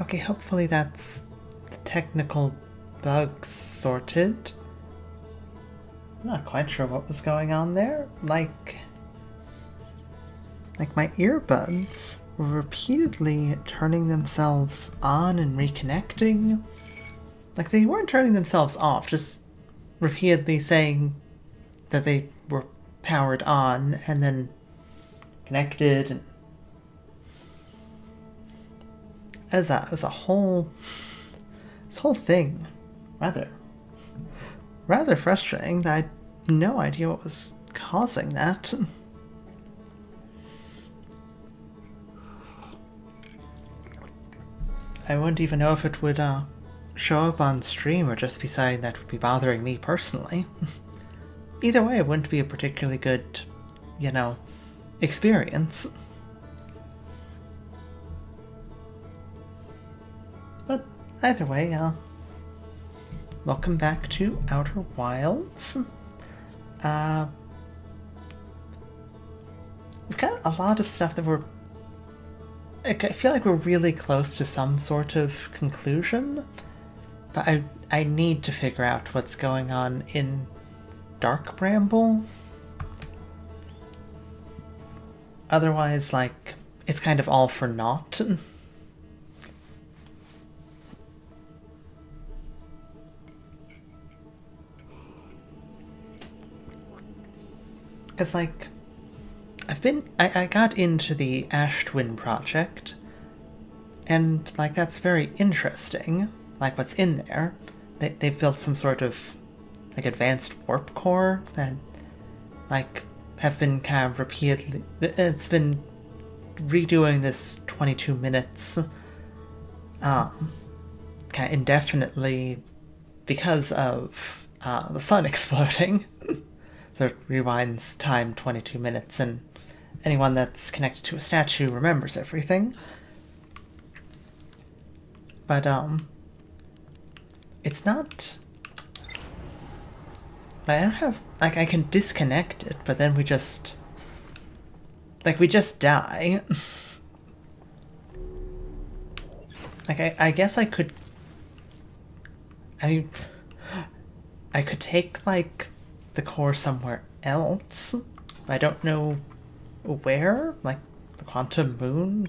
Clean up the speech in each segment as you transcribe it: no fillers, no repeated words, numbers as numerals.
Okay, hopefully that's the technical bugs sorted. I'm not quite sure what was going on there. Like my earbuds were repeatedly turning themselves on and reconnecting. Like they weren't turning themselves off, just repeatedly saying that they were powered on and then connected, and as a whole, this whole thing, rather frustrating. I had no idea what was causing that. I wouldn't even know if it would show up on stream or just be something that would be bothering me personally. Either way, it wouldn't be a particularly good, experience. But either way, welcome back to Outer Wilds. We've got a lot of stuff that I feel like we're really close to some sort of conclusion, but I need to figure out what's going on in Dark Bramble. Otherwise, it's kind of all for naught. Because, I got into the Ash Twin project, and, that's very interesting, what's in there. They've built some sort of, advanced warp core that, have been kind of repeatedly... It's been redoing this 22 minutes, kind of indefinitely because of, the sun exploding. So it rewinds time 22 minutes, and anyone that's connected to a statue remembers everything. But, it's not... I don't have... I can disconnect it, but then we just... we just die. I guess I could... I could take, the core somewhere else. I don't know where. The quantum moon,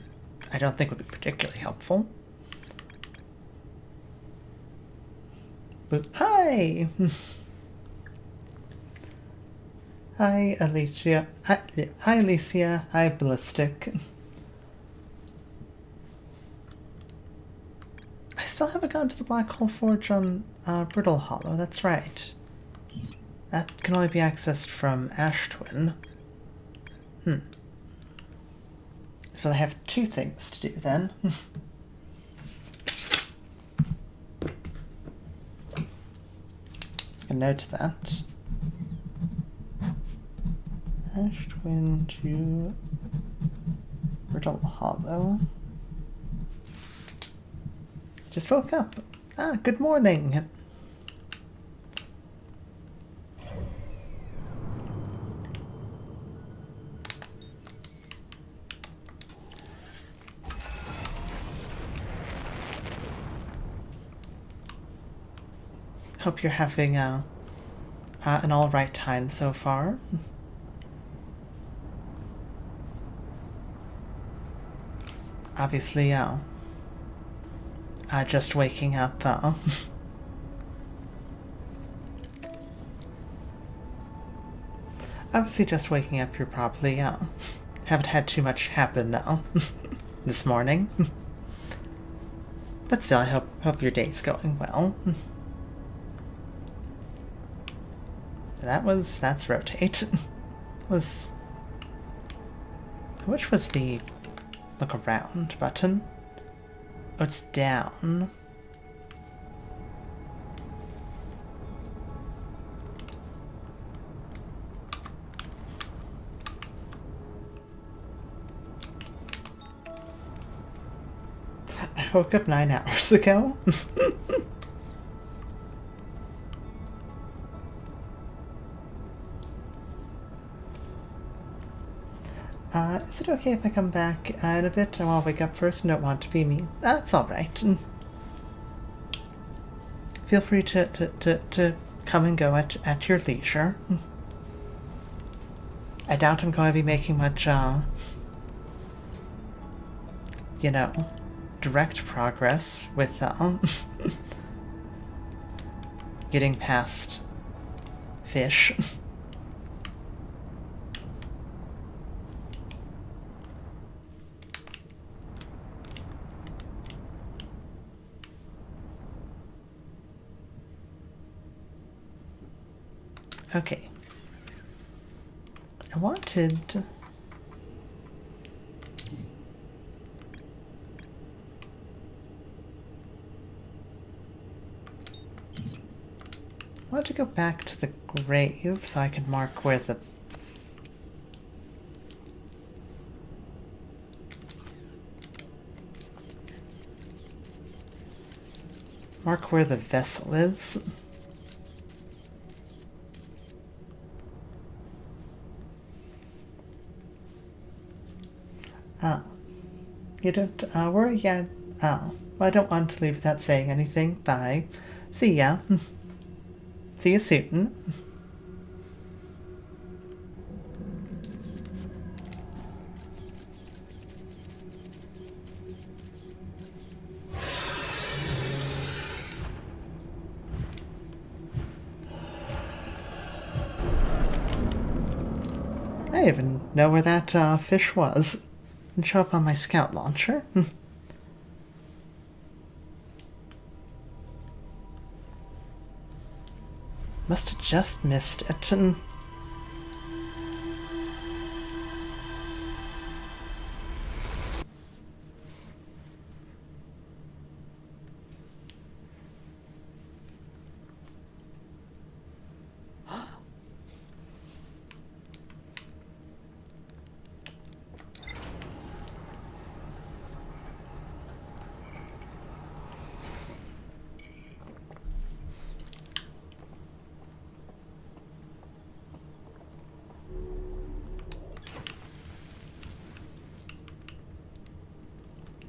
I don't think would be particularly helpful. But hi! Hi, Alicia. Hi, Alicia. Hi, Ballistic. I still haven't gone to the Black Hole Forge on Brittle Hollow, that's right. That can only be accessed from Ash Twin. So I have two things to do then. A note to that. Ash Twin to Brittle Hollow. Just woke up. Good morning. Hope you're having an alright time so far. Obviously, just waking up, Obviously just waking up, you're probably, haven't had too much happen now this morning. But still, I hope your day's going well. That's rotate. Which was the look around button? Oh, it's down. I woke up 9 hours ago. Is it okay if I come back in a bit? I want to wake up first and don't want to be mean. That's alright. Feel free to come and go at your leisure. I doubt I'm going to be making much, you know, direct progress with, getting past fish. Okay. I wanted... I want to go back to the grave so I can mark where the... mark where the vessel is. Oh. You don't worry yet? Oh. Well, I don't want to leave without saying anything. Bye. See ya. See you soon. I even know where that fish was. Didn't show up on my scout launcher. Must have just missed it.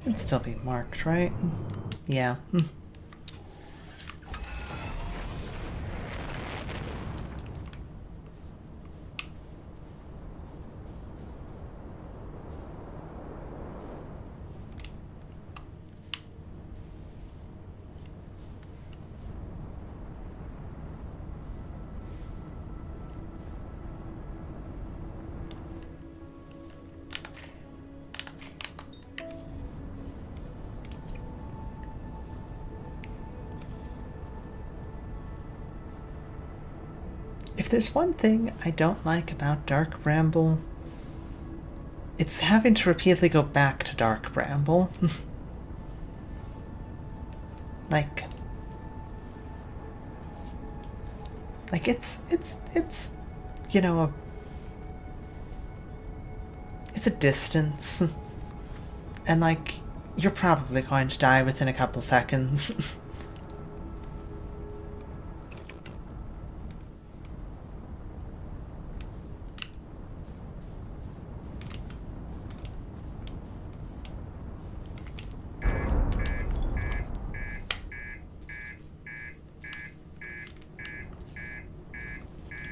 It'd still be marked, right? Yeah. If there's one thing I don't like about Dark Bramble, it's having to repeatedly go back to Dark Bramble. like it's you know, it's a distance, and like you're probably going to die within a couple seconds.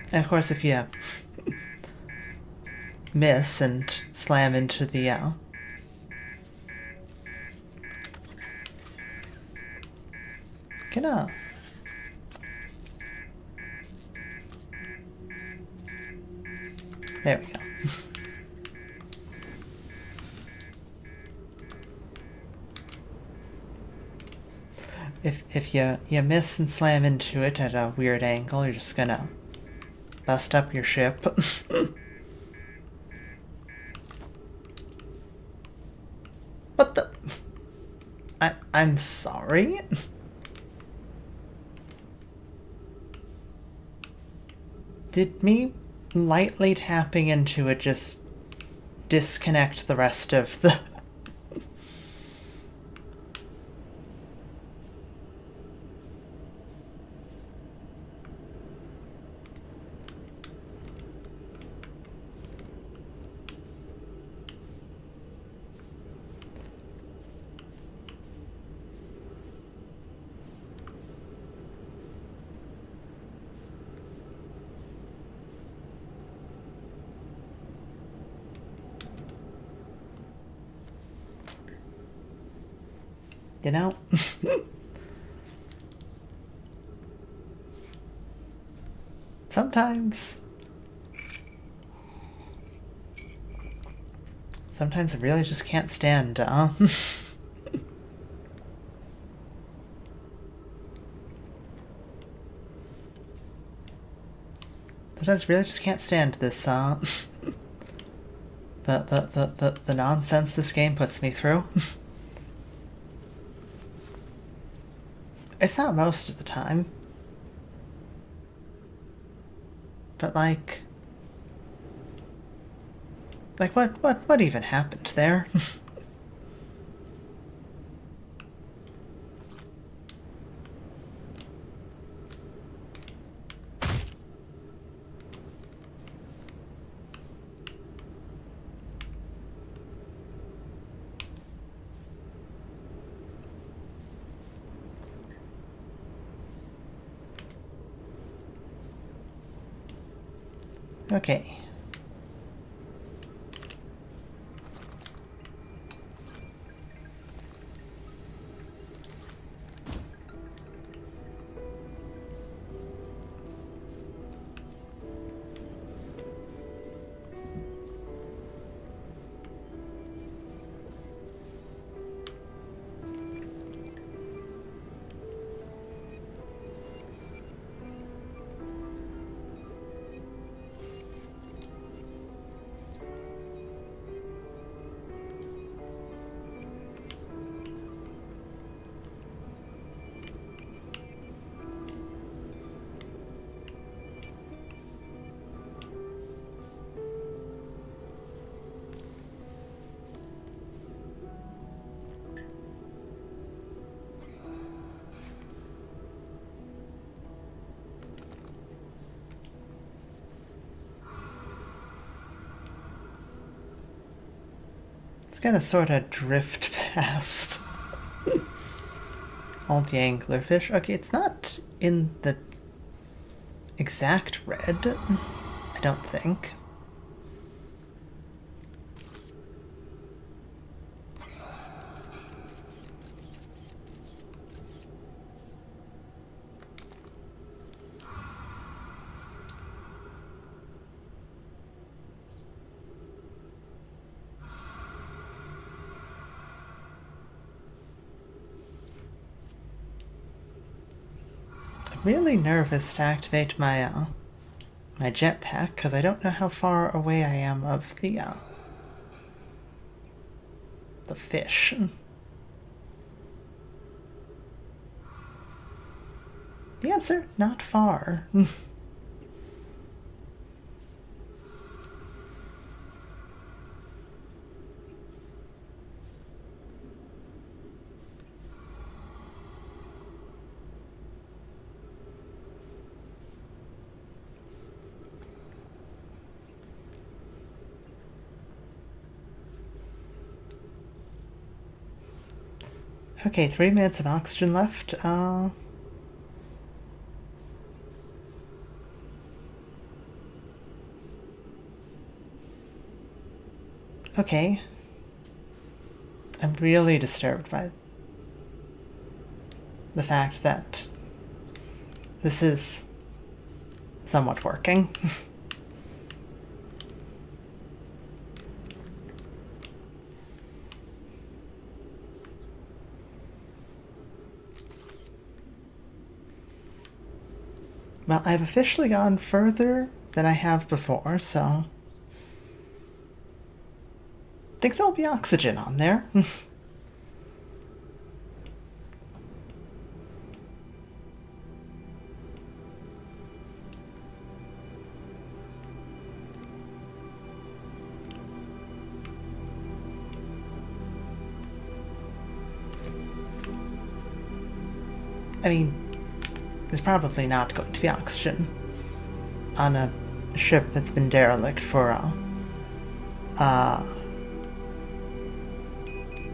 And of course, if you miss and slam into the get up. There we go. If you miss and slam into it at a weird angle, you're just gonna bust up your ship. What the? I'm sorry? Did me lightly tapping into it just disconnect the rest of the... you know? Sometimes I really just can't stand, Sometimes I really just can't stand this, the nonsense this game puts me through. It's not most of the time. But like what even happened there? Okay. It's gonna sort of drift past all the anglerfish. Okay, it's not in the exact red, I don't think. Really nervous to activate my my jetpack because I don't know how far away I am of the fish. The answer, not far. Okay, 3 minutes of oxygen left. Okay. I'm really disturbed by the fact that this is somewhat working. Well, I've officially gone further than I have before, so I think there'll be oxygen on there. I mean, there's probably not going to be oxygen on a ship that's been derelict for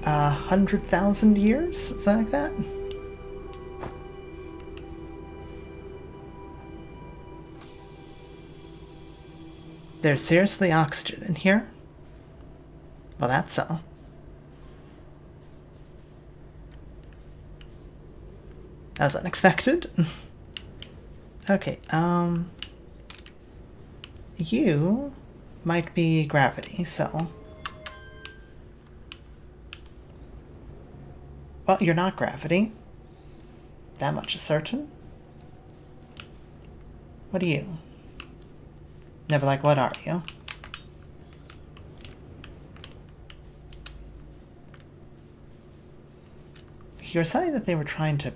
100,000 years, something like that. There's seriously oxygen in here? Well, that's all. That was unexpected. Okay, you might be gravity, so... Well, you're not gravity. That much is certain. What are you? Never like, what are you? You were saying that they were trying to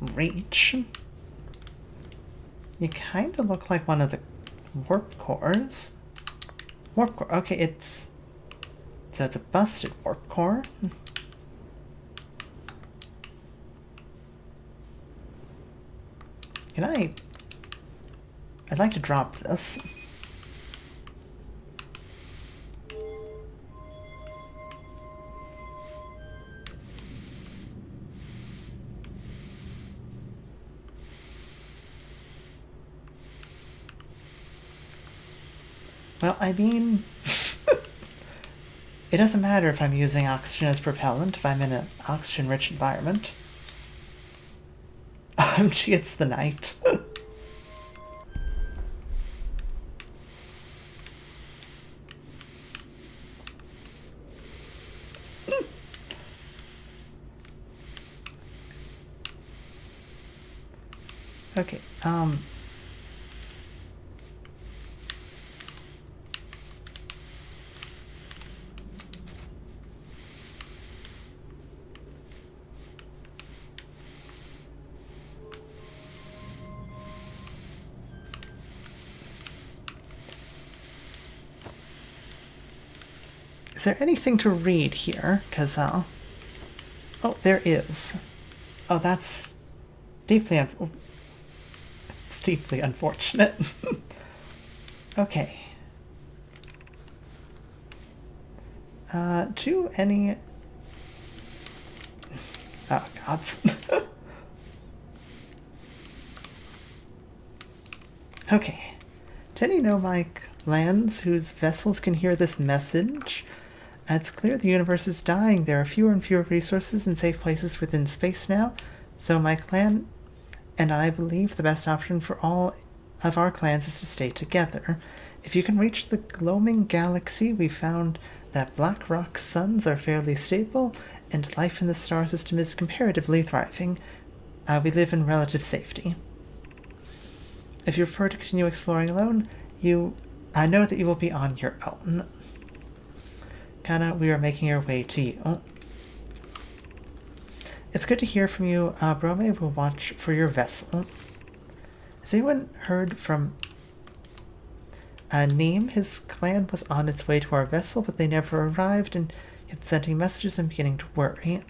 reach. You kind of look like one of the warp cores. Warp core. Okay, it's... So it's a busted warp core. Can I... I'd like to drop this. Well, I mean... It doesn't matter if I'm using oxygen as propellant if I'm in an oxygen-rich environment. OMG, it's the night. Okay, is there anything to read here? Because, oh, there is. Oh, that's deeply, it's deeply unfortunate. Okay. To any... Oh, gods. Okay. To any nomadic lands whose vessels can hear this message, it's clear the universe is dying. There are fewer and fewer resources and safe places within space now, so my clan and I believe the best option for all of our clans is to stay together. If you can reach the gloaming galaxy, we found that black rock suns are fairly stable, and life in the star system is comparatively thriving. We live in relative safety. If you prefer to continue exploring alone, I know that you will be on your own. Kana, we are making our way to you. It's good to hear from you. Brome will watch for your vessel. Has anyone heard from Neem? His clan was on its way to our vessel, but they never arrived, and yet sending messages and beginning to worry.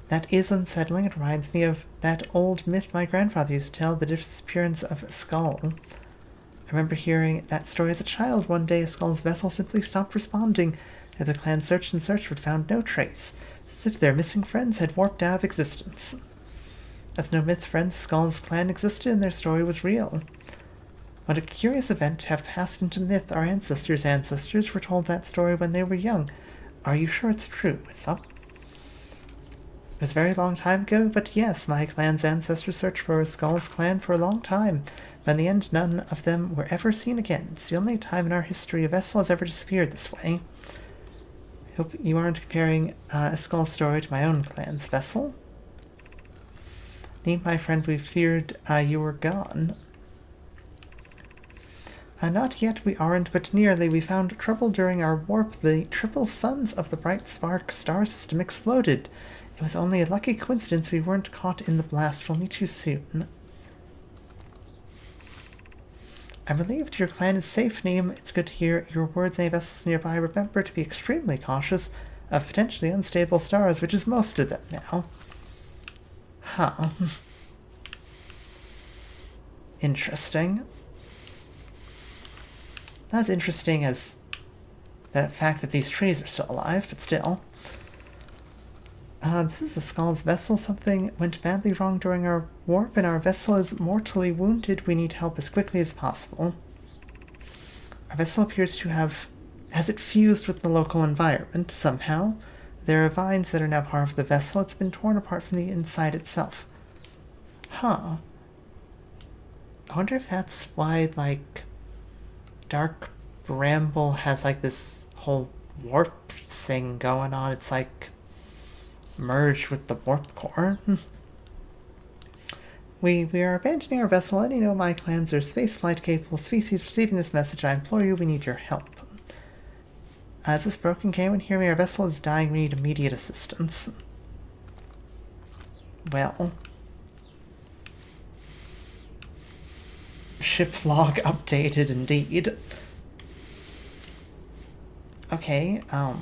That is unsettling. It reminds me of that old myth my grandfather used to tell, the disappearance of a skull. I remember hearing that story as a child. One day a skull's vessel simply stopped responding. The other clan searched and searched but found no trace. It's as if their missing friends had warped out of existence. As no myth, friends, Skull's clan existed and their story was real. What a curious event to have passed into myth. Our ancestors' ancestors were told that story when they were young. Are you sure it's true? It's up. It was a very long time ago, but yes, my clan's ancestors searched for Skull's clan for a long time, but in the end none of them were ever seen again. It's the only time in our history a vessel has ever disappeared this way. I hope you aren't comparing a Skull story to my own clan's vessel. Neem, my friend, we feared you were gone. Not yet, we aren't, but nearly. We found trouble during our warp. The triple suns of the Bright Spark star system exploded. It was only a lucky coincidence we weren't caught in the blast. We'll meet you soon. I'm relieved your clan is safe, Neem. It's good to hear your words. Any vessels nearby, remember to be extremely cautious of potentially unstable stars, which is most of them now. Huh. Interesting. Not as interesting as the fact that these trees are still alive, but still. This is a Skull's vessel. Something went badly wrong during our warp, and our vessel is mortally wounded. We need help as quickly as possible. Our vessel appears to have... Has it fused with the local environment somehow? There are vines that are now part of the vessel. It's been torn apart from the inside itself. Huh. I wonder if that's why, like, Dark Bramble has, like, this whole warp thing going on. It's, like, merged with the warp core. We are abandoning our vessel. Any of my clans are spaceflight-capable species receiving this message. I implore you, we need your help. Is this broken? Can anyone hear me? Our vessel is dying. We need immediate assistance. Well... Ship log updated, indeed. Okay, I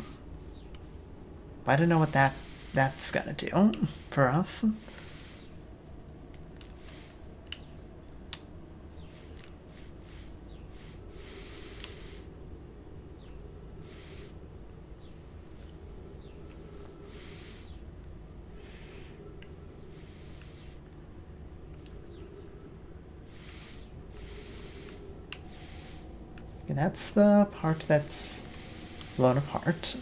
don't know what that's gonna do for us. Okay, that's the part that's blown apart.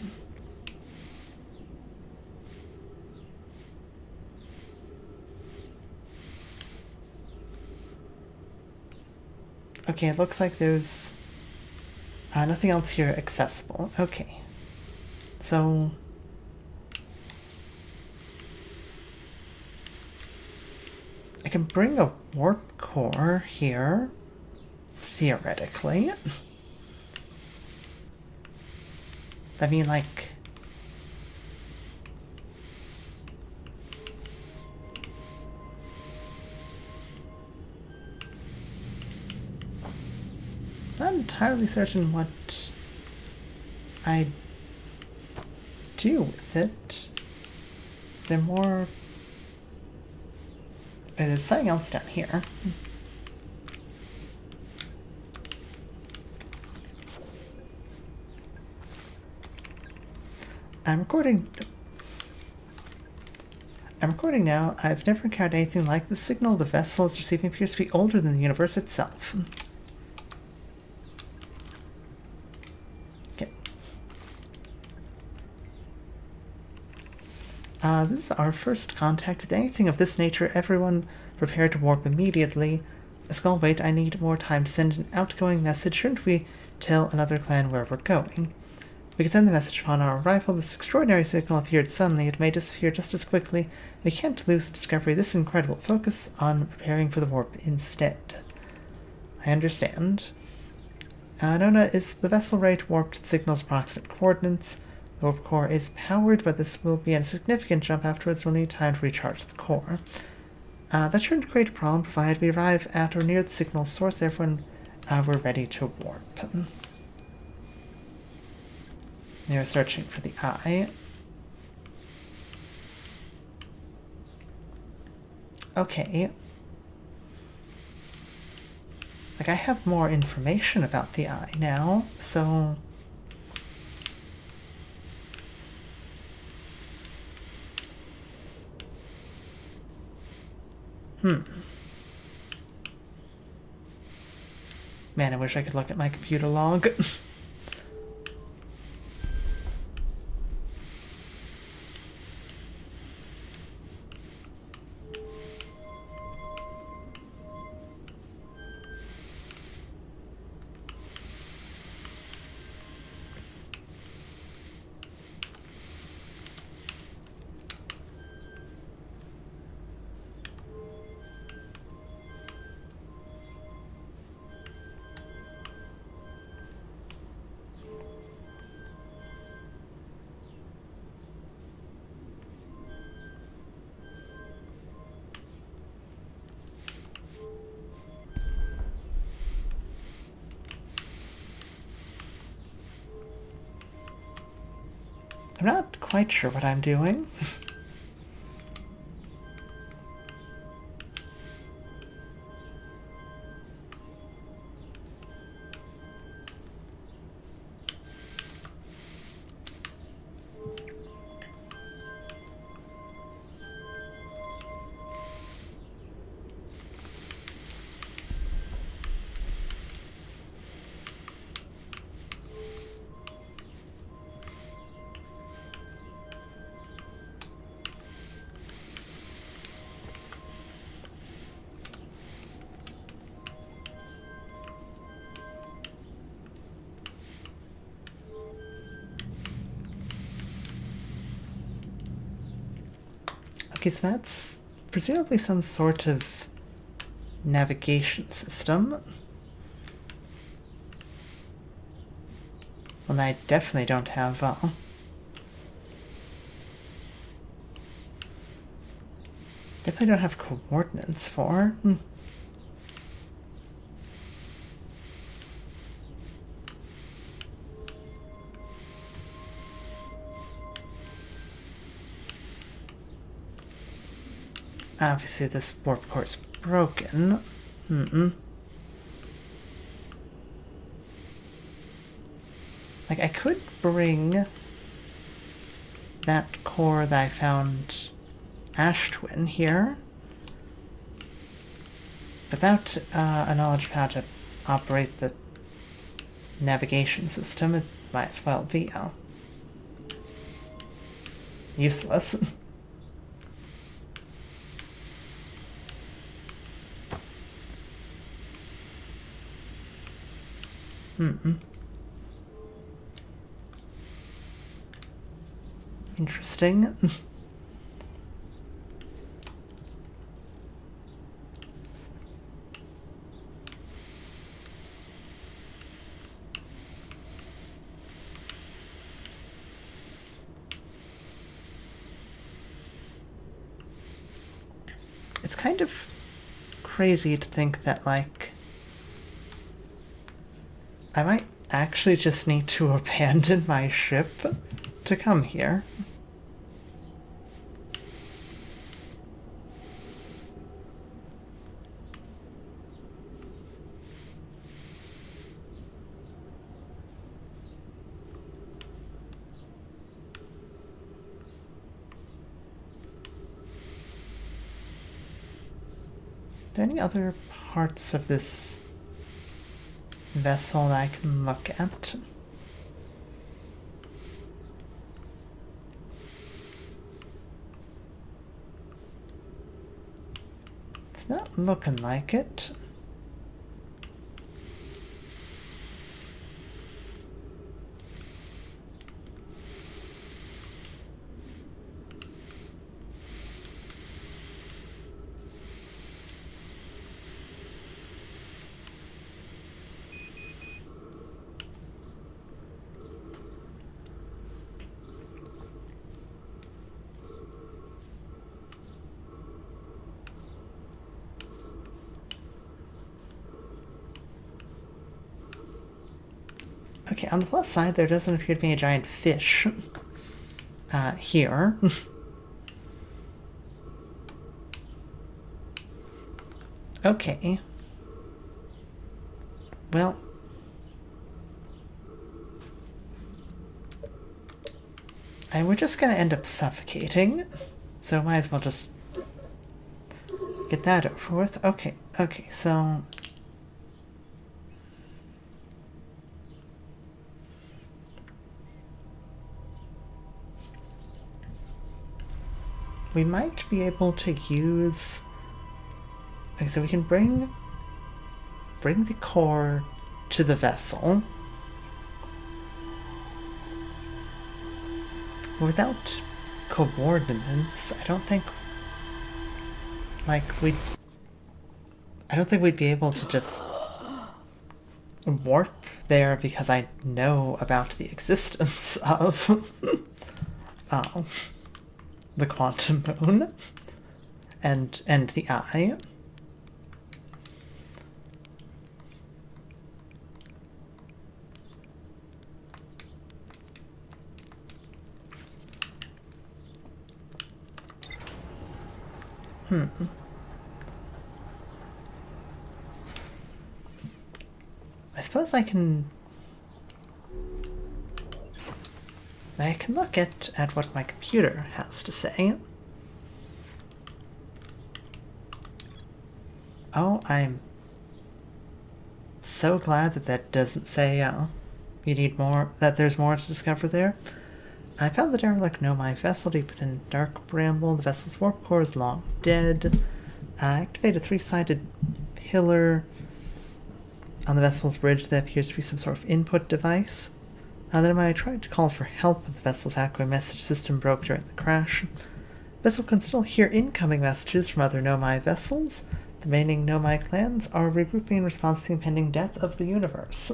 Okay, it looks like there's nothing else here accessible. Okay. So... I can bring a warp core here, theoretically. I mean, like... Not entirely certain what I do with it. Is there more? Oh, there's something else down here. I'm recording now. I've never encountered anything like the signal the vessel is receiving appears to be older than the universe itself. Okay. This is our first contact with anything of this nature. Everyone prepare to warp immediately. Skull, wait, I need more time. Send an outgoing message. Shouldn't we tell another clan where we're going? We can send the message upon our arrival. This extraordinary signal appeared suddenly. It may disappear just as quickly. We can't lose the discovery. This is incredible. Focus on preparing for the warp instead. I understand. Nona, is the vessel ready to warp to the signal's approximate coordinates? The warp core is powered, but this will be a significant jump afterwards. We'll need time to recharge the core. That shouldn't create a problem, provided we arrive at or near the signal source. Everyone, we're ready to warp. They're searching for the eye. Okay. Like, I have more information about the eye now, so... Man, I wish I could look at my computer log. I'm not quite sure what I'm doing. Okay, so that's presumably some sort of navigation system. Well, I definitely don't have, definitely don't have coordinates for. Obviously, this warp core is broken. Like, I could bring that core that I found Ash Twin here. Without a knowledge of how to operate the navigation system, it might as well be useless. Interesting. It's kind of crazy to think that, like, I might actually just need to abandon my ship to come here. Are there any other parts of this vessel that I can look at? It's not looking like it. Okay, on the plus side, there doesn't appear to be a giant fish here. Okay. Well, and we're just gonna end up suffocating, so might as well just get that over with. Okay, so we might be able to use... Okay, so we can bring the core to the vessel. Without coordinates, I don't think we'd be able to just warp there, because I know about the existence of the quantum moon and the eye. I suppose I can look at what my computer has to say. Oh, I'm so glad that doesn't say you need more, that there's more to discover there. I found the derelict Nomai vessel deep within dark bramble. The vessel's warp core is long dead. I activated a 3-sided pillar on the vessel's bridge that appears to be some sort of input device. Then I tried to call for help, but the vessel's acclaim message system broke during the crash. vessel can still hear incoming messages from other Nomai vessels. The remaining Nomai clans are regrouping in response to the impending death of the universe.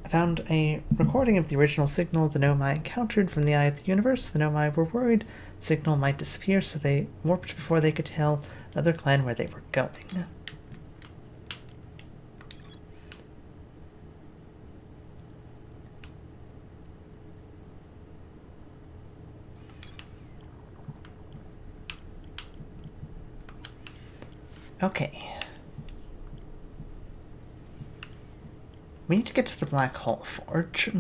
I found a recording of the original signal the Nomai encountered from the Eye of the Universe. The Nomai were worried the signal might disappear, so they warped before they could tell another clan where they were going. Okay. We need to get to the Black Hole Forge.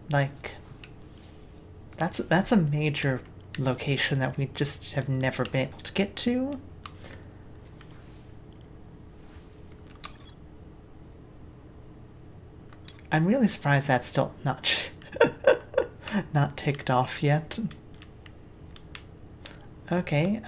Like, that's a major location that we just have never been able to get to. I'm really surprised that's still not not ticked off yet. Okay,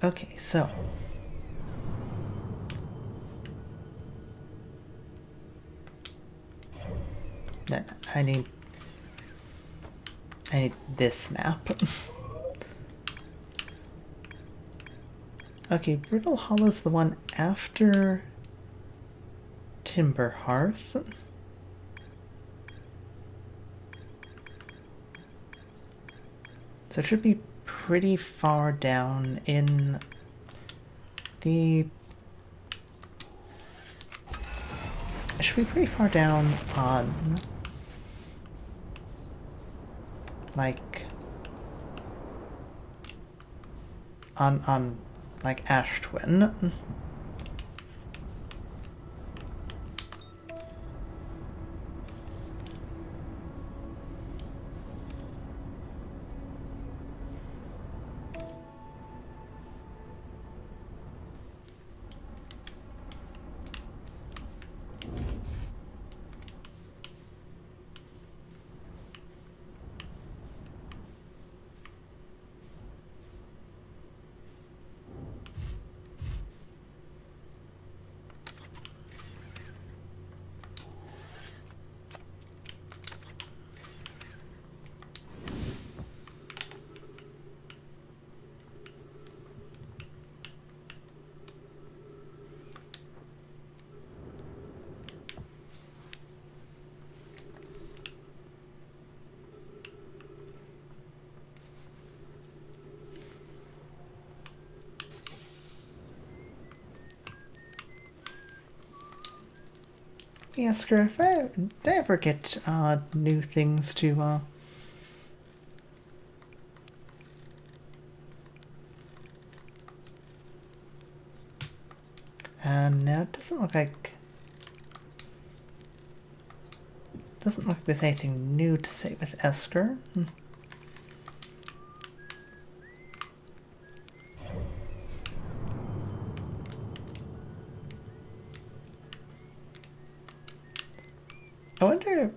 okay, so then I need this map. Okay, Brittle Hollow's the one after Timber Hearth. So it should be pretty far down in the... It should be pretty far down on... like... on like Ash Twin. Ask her if I ever get new things to no, it doesn't look like there's anything new to say with Esker. I wonder,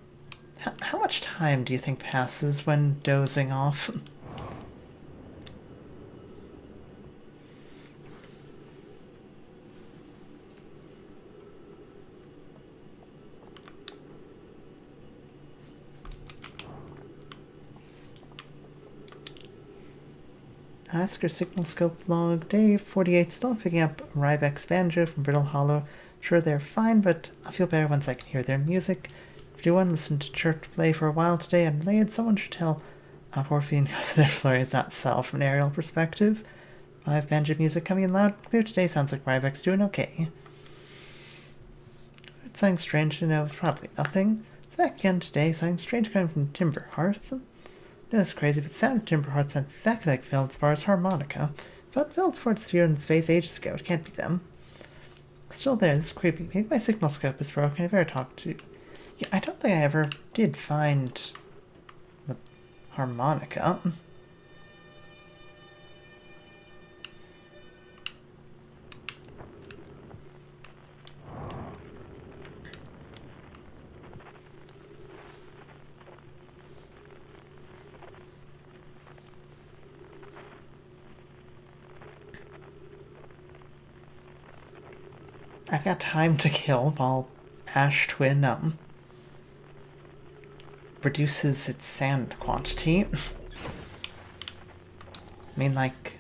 how much time do you think passes when dozing off? Asker signal scope log, day 48, still picking up Rybeck's banjo from Brittle Hollow. Sure, they're fine, but I'll feel better once I can hear their music. If you want to listen to church play for a while today, I'm late. Someone should tell Porphy because their flurry is not sell from an aerial perspective. 5 banjo music coming in loud and clear today. Sounds like Rybeck's doing okay. It's something strange to know. It's probably nothing. It's back again today. Something strange coming from Timber Hearth. That's crazy, but the sound of Timber Hearth sounds exactly like Feldspor's harmonica. But Feldspar disappeared in space ages ago. It can't be them. Still there. This is creepy. Maybe my signal scope is broken. I better talk to... Yeah, I don't think I ever did find the harmonica. I've got time to kill while Ash Twin reduces its sand quantity. I mean, like...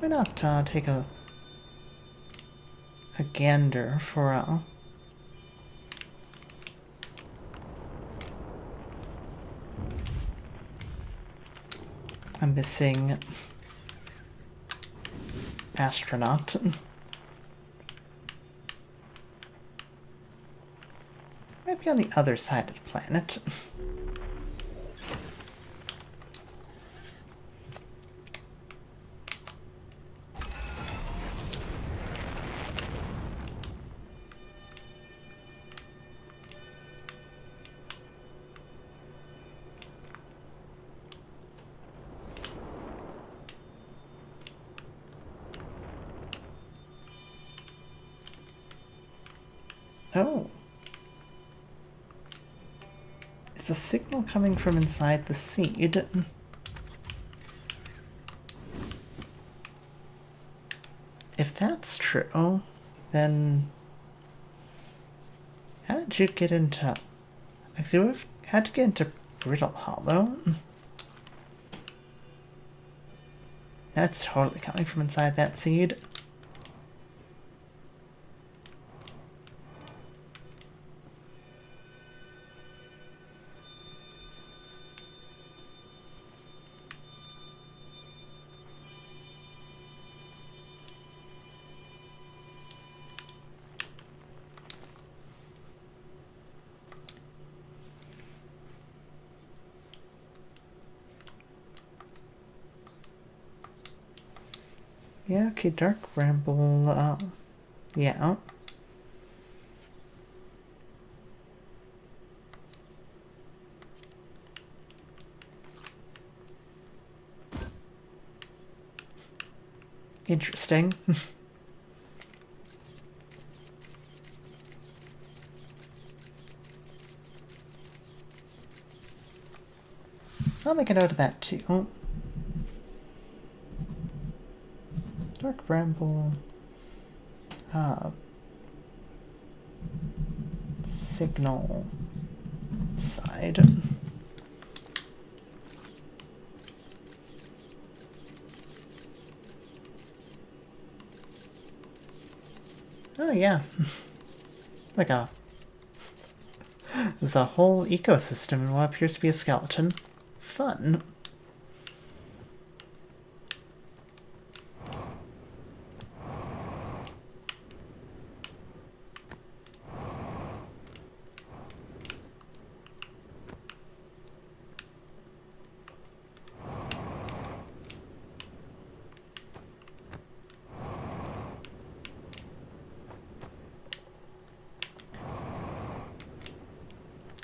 Why not take a gander for a missing astronaut? Might be on the other side of the planet. Oh. Is the signal coming from inside the seed? If that's true, then how did you get into... Like, you would have had to get into Brittle Hollow. That's totally coming from inside that seed. Yeah, okay, Dark Bramble, yeah. Interesting. I'll make a note of that too. Dark Bramble, signal side. Oh yeah, like there's a whole ecosystem in what appears to be a skeleton. Fun.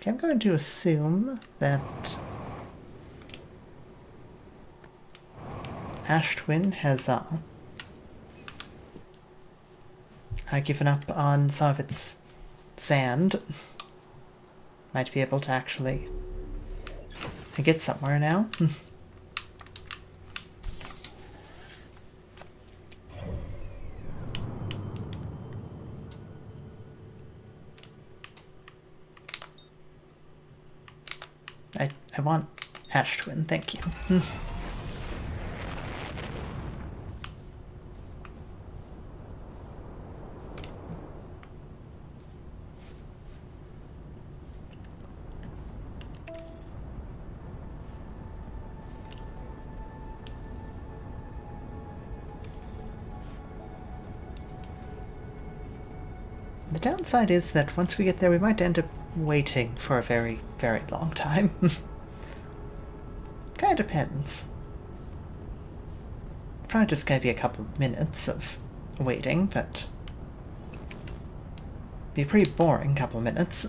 I'm going to assume that Ash Twin has given up on some of its sand. Might be able to actually get somewhere now. I want Ash Twin, thank you. The downside is that once we get there, we might end up waiting for a very, very long time. Kinda depends. Probably just gonna be a couple of minutes of waiting, but be a pretty boring couple of minutes.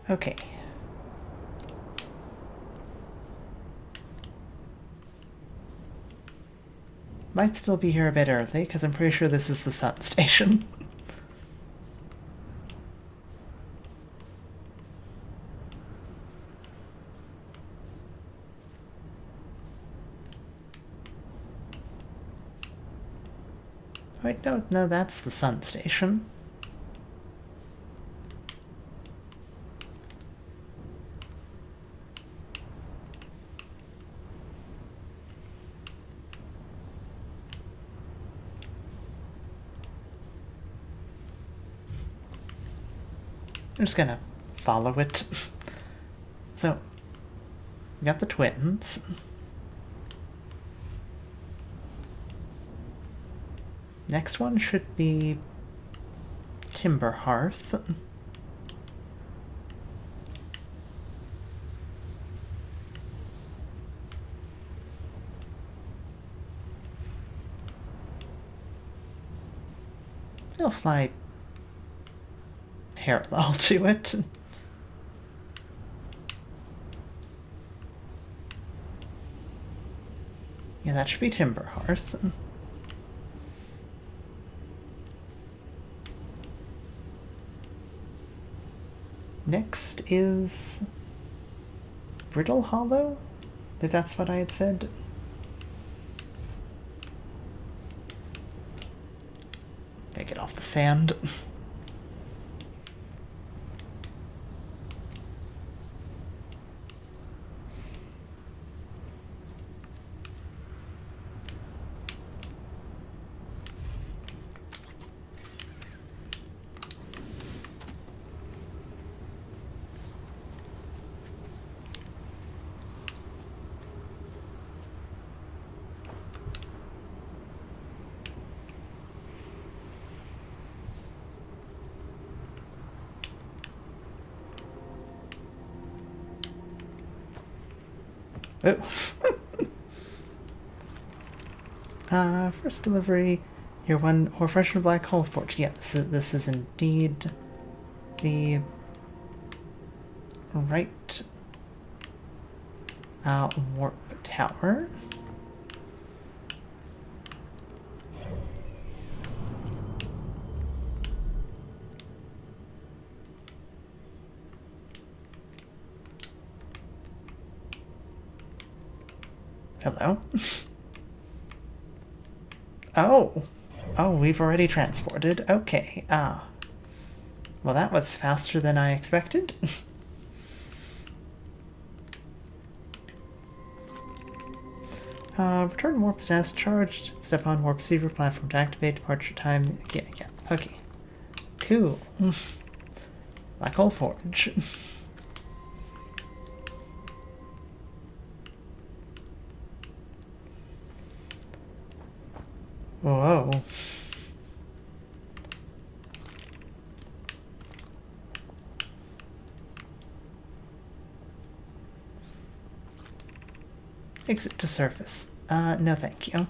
Okay. Might still be here a bit early, because I'm pretty sure this is the sun station. Wait, no, that's the sun station. I'm just gonna follow it. So, we got the twins. Next one should be Timber Hearth. I'll fly parallel to it. Yeah, that should be Timber Hearth. Next is Brittle Hollow, if that's what I had said. Gotta get off the sand. Oh. First delivery. Here, one refreshing black hole forge. Yeah, this is indeed the right warp tower. Hello? Oh, we've already transported. Okay, well, that was faster than I expected. Return warp status charged. Step on warp receiver platform to activate. Departure time. Yeah, okay. Cool. Black hole forge. Whoa. Exit to surface. No thank you.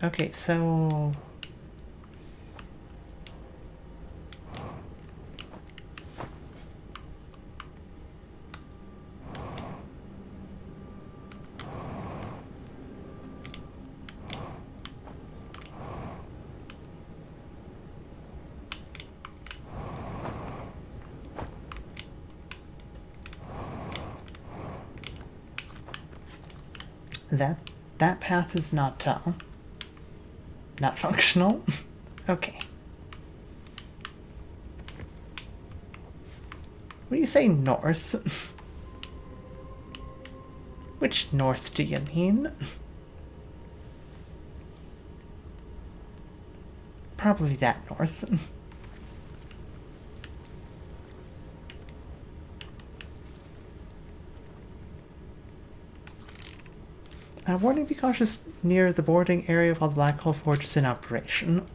Okay, so... That path is not functional. Okay. When you say north, which north do you mean? Probably that north. Warning, be cautious near the boarding area while the black hole forge is in operation.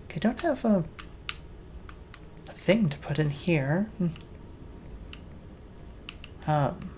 Okay, don't have a thing to put in here. Um,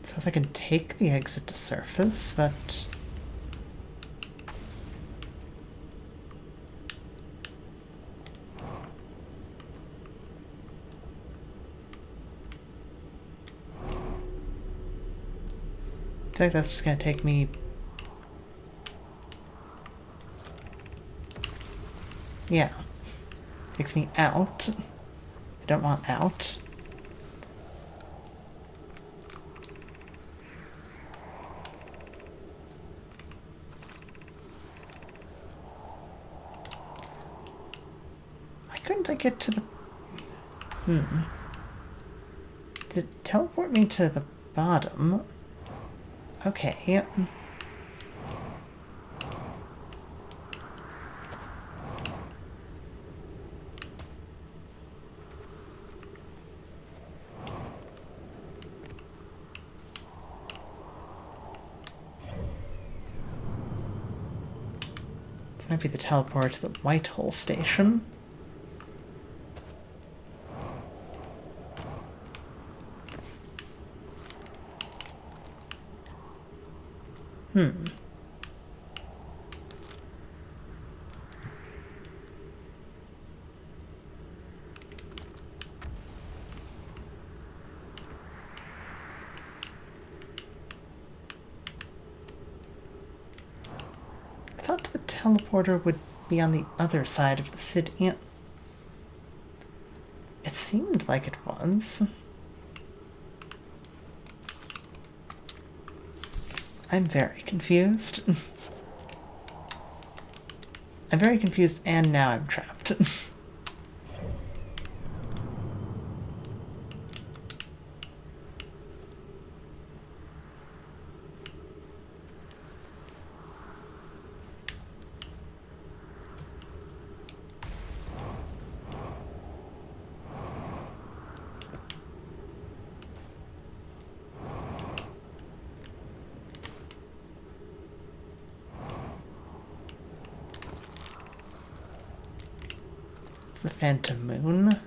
suppose I can take the exit to surface, but... I feel like that's just gonna take me... Yeah. Takes me out. I don't want out. Why couldn't I get to the... Did it teleport me to the bottom? Okay. This might be the teleport to the Whitehall station. I thought the teleporter would be on the other side of the city. It seemed like it was. I'm very confused. I'm very confused, and now I'm trapped. The Phantom Moon.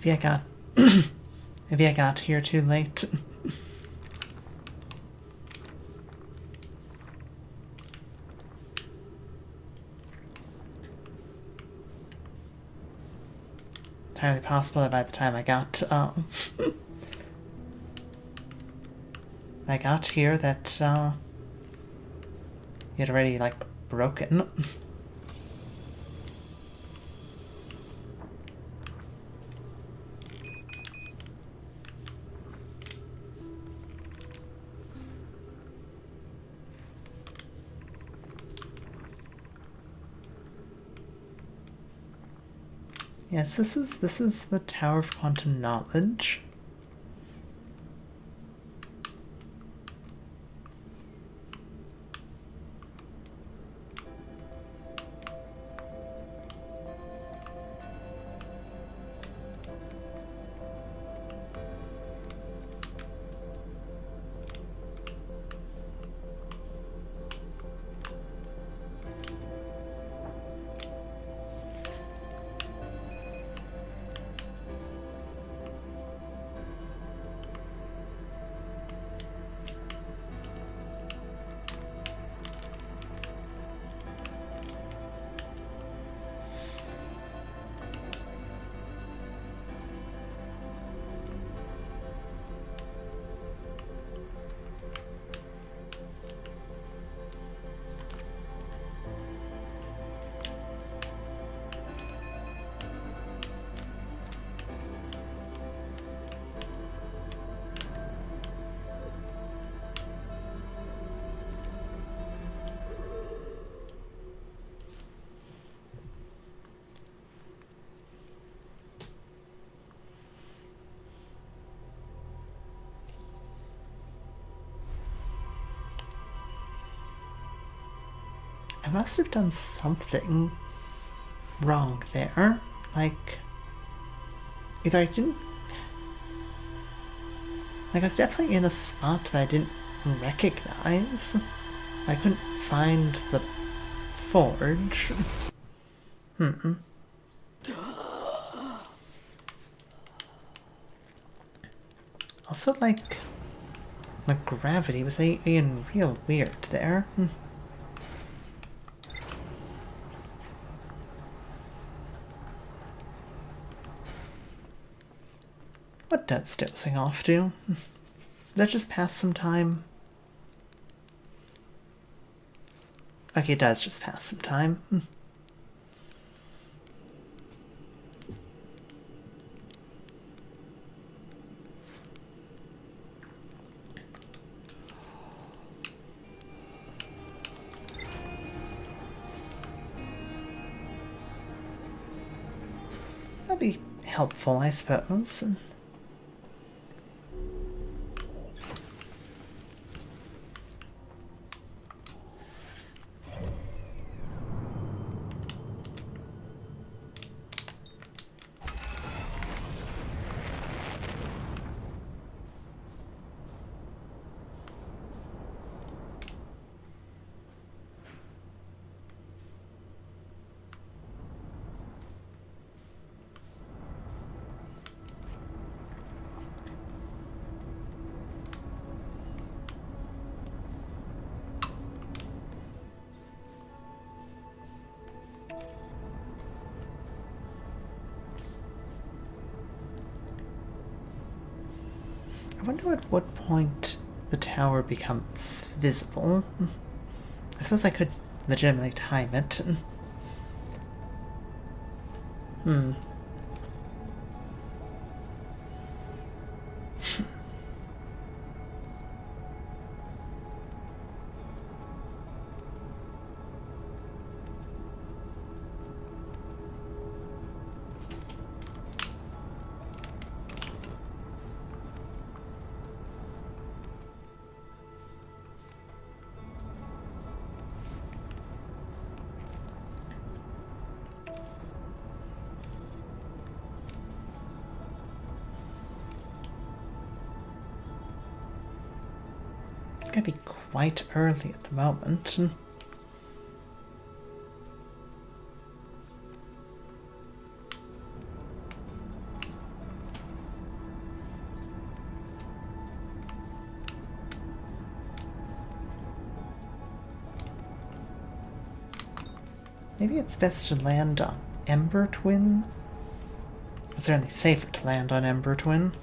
Maybe I got... Maybe I got here too late. Entirely possible that by the time I got here that it had already like broken. Yes, this is the Tower of Quantum Knowledge. I must have done something wrong there. Like, either I didn't... Like, I was definitely in a spot that I didn't recognize. I couldn't find the forge. Also, like, the gravity was being real weird there. What does dozing off do? Did that just pass some time? Okay, it does just pass some time. That'd be helpful, I suppose. I wonder at what point the tower becomes visible. I suppose I could legitimately time it. It's gonna be quite early at the moment. Maybe it's best to land on Ember Twin? It's certainly safer to land on Ember Twin.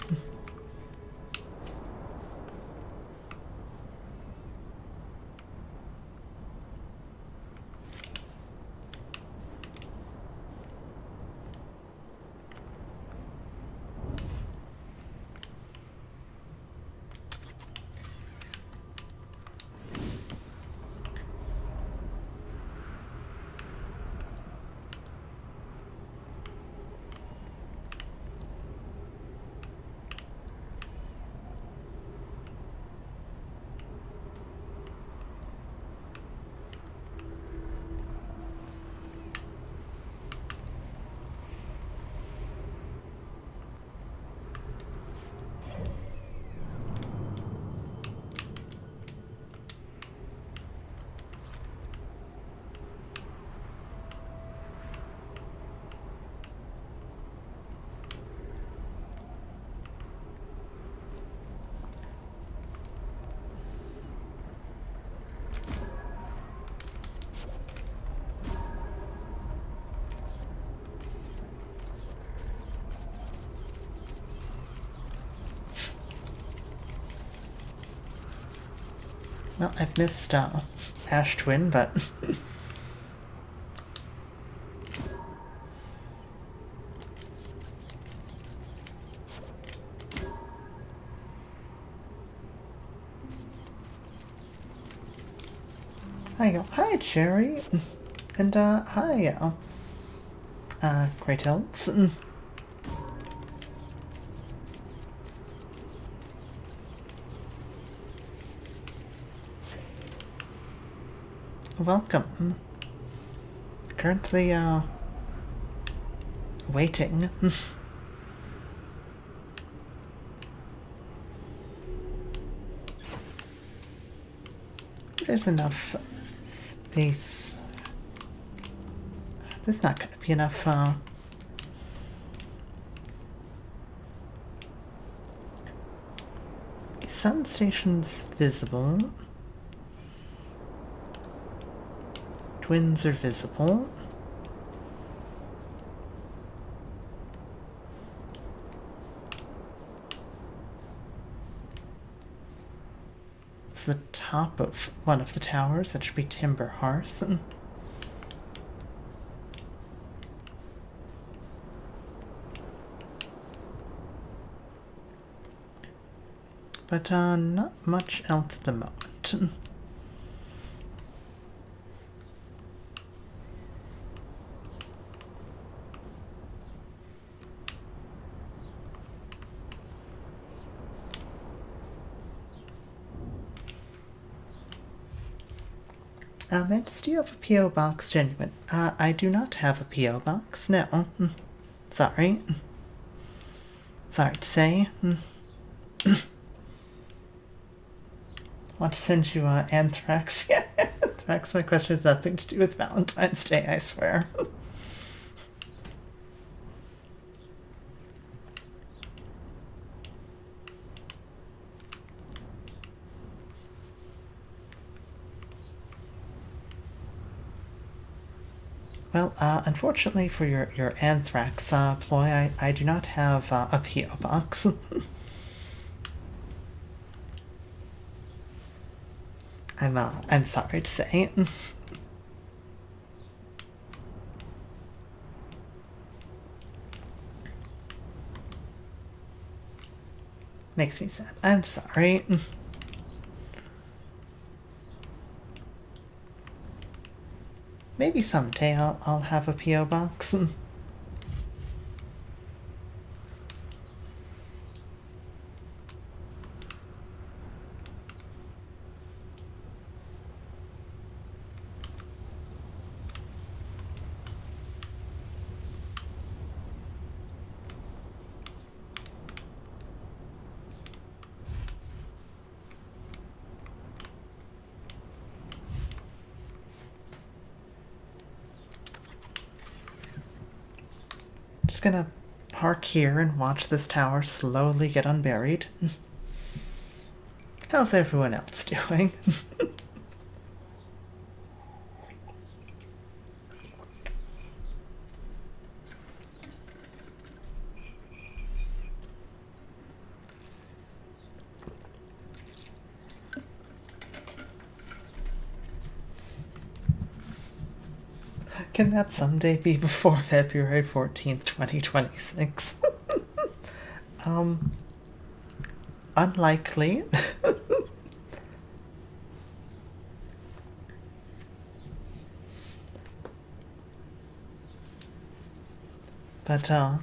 Well, I've missed Ash Twin, but hi, Cherry, and hi, Great Hills. Welcome. Currently, waiting. There's enough space. There's not gonna be enough, sun station's visible. Twins are visible. It's the top of one of the towers. That should be Timber Hearth. But not much else at the moment. Mantis, do you have a P.O. box, genuine? I do not have a P.O. box, no. Sorry. Sorry to say. Want to send you anthrax? Yeah, anthrax. My question has nothing to do with Valentine's Day, I swear. Well, unfortunately for your anthrax ploy, I do not have a P.O. box. I'm sorry to say. Makes me sad. I'm sorry. Maybe someday I'll have a P.O. box. Just gonna park here and watch this tower slowly get unburied. How's everyone else doing? Can that someday be before February 14th, 2026? Unlikely. But, I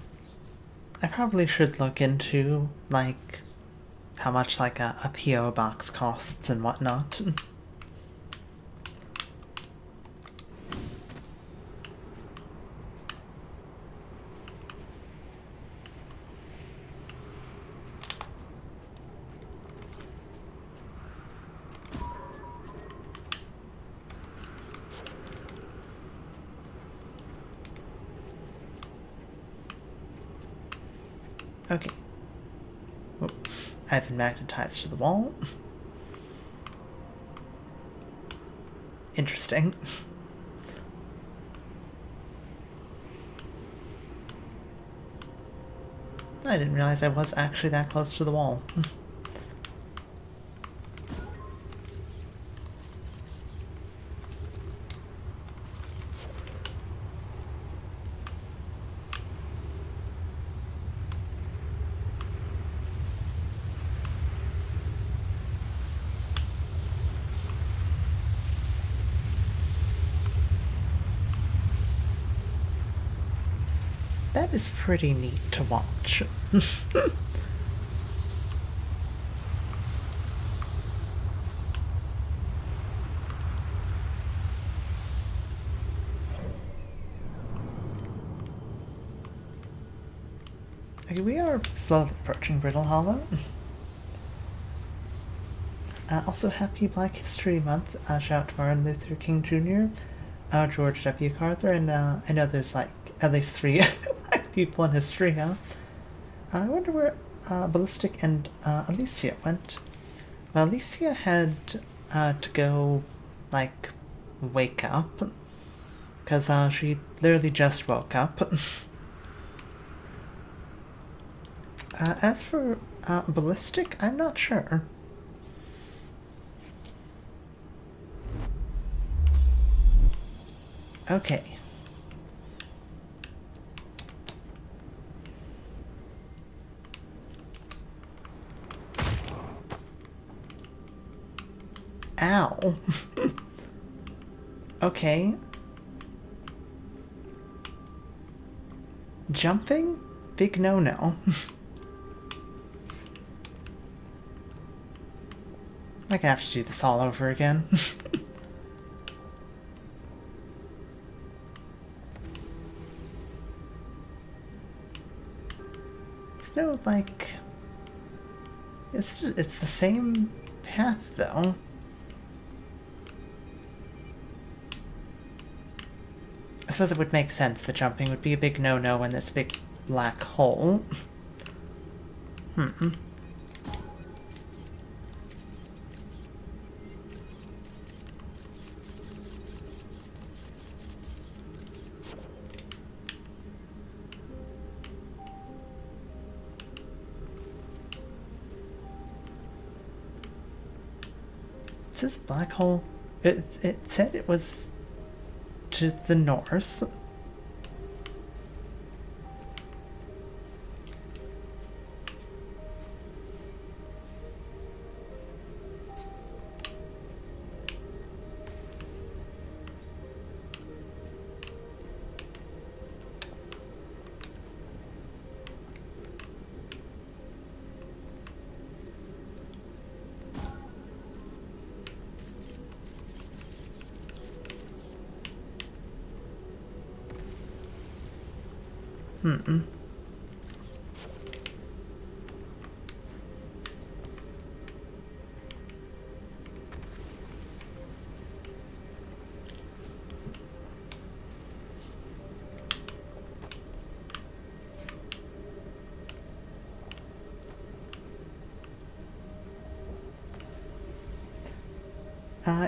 probably should look into, like, how much, like, a P.O. box costs and whatnot. Okay. Oh, I've been magnetized to the wall. Interesting. I didn't realize I was actually that close to the wall. That is pretty neat to watch. Okay, we are slowly approaching Brittle Hollow. Also, happy Black History Month. Shout out to Martin Luther King Jr., George W. Carter, and I know there's like at least 3 black people in history, huh? I wonder where Ballistic and Alicia went. Well, Alicia had to go, like, wake up, because she literally just woke up. As for Ballistic, I'm not sure. Okay. Ow. Okay. Jumping? Big no-no. I have to do this all over again. There's no, like... It's the same path, though. I suppose it would make sense that jumping would be a big no-no when there's a big black hole. Is this black hole? It said it was to the north.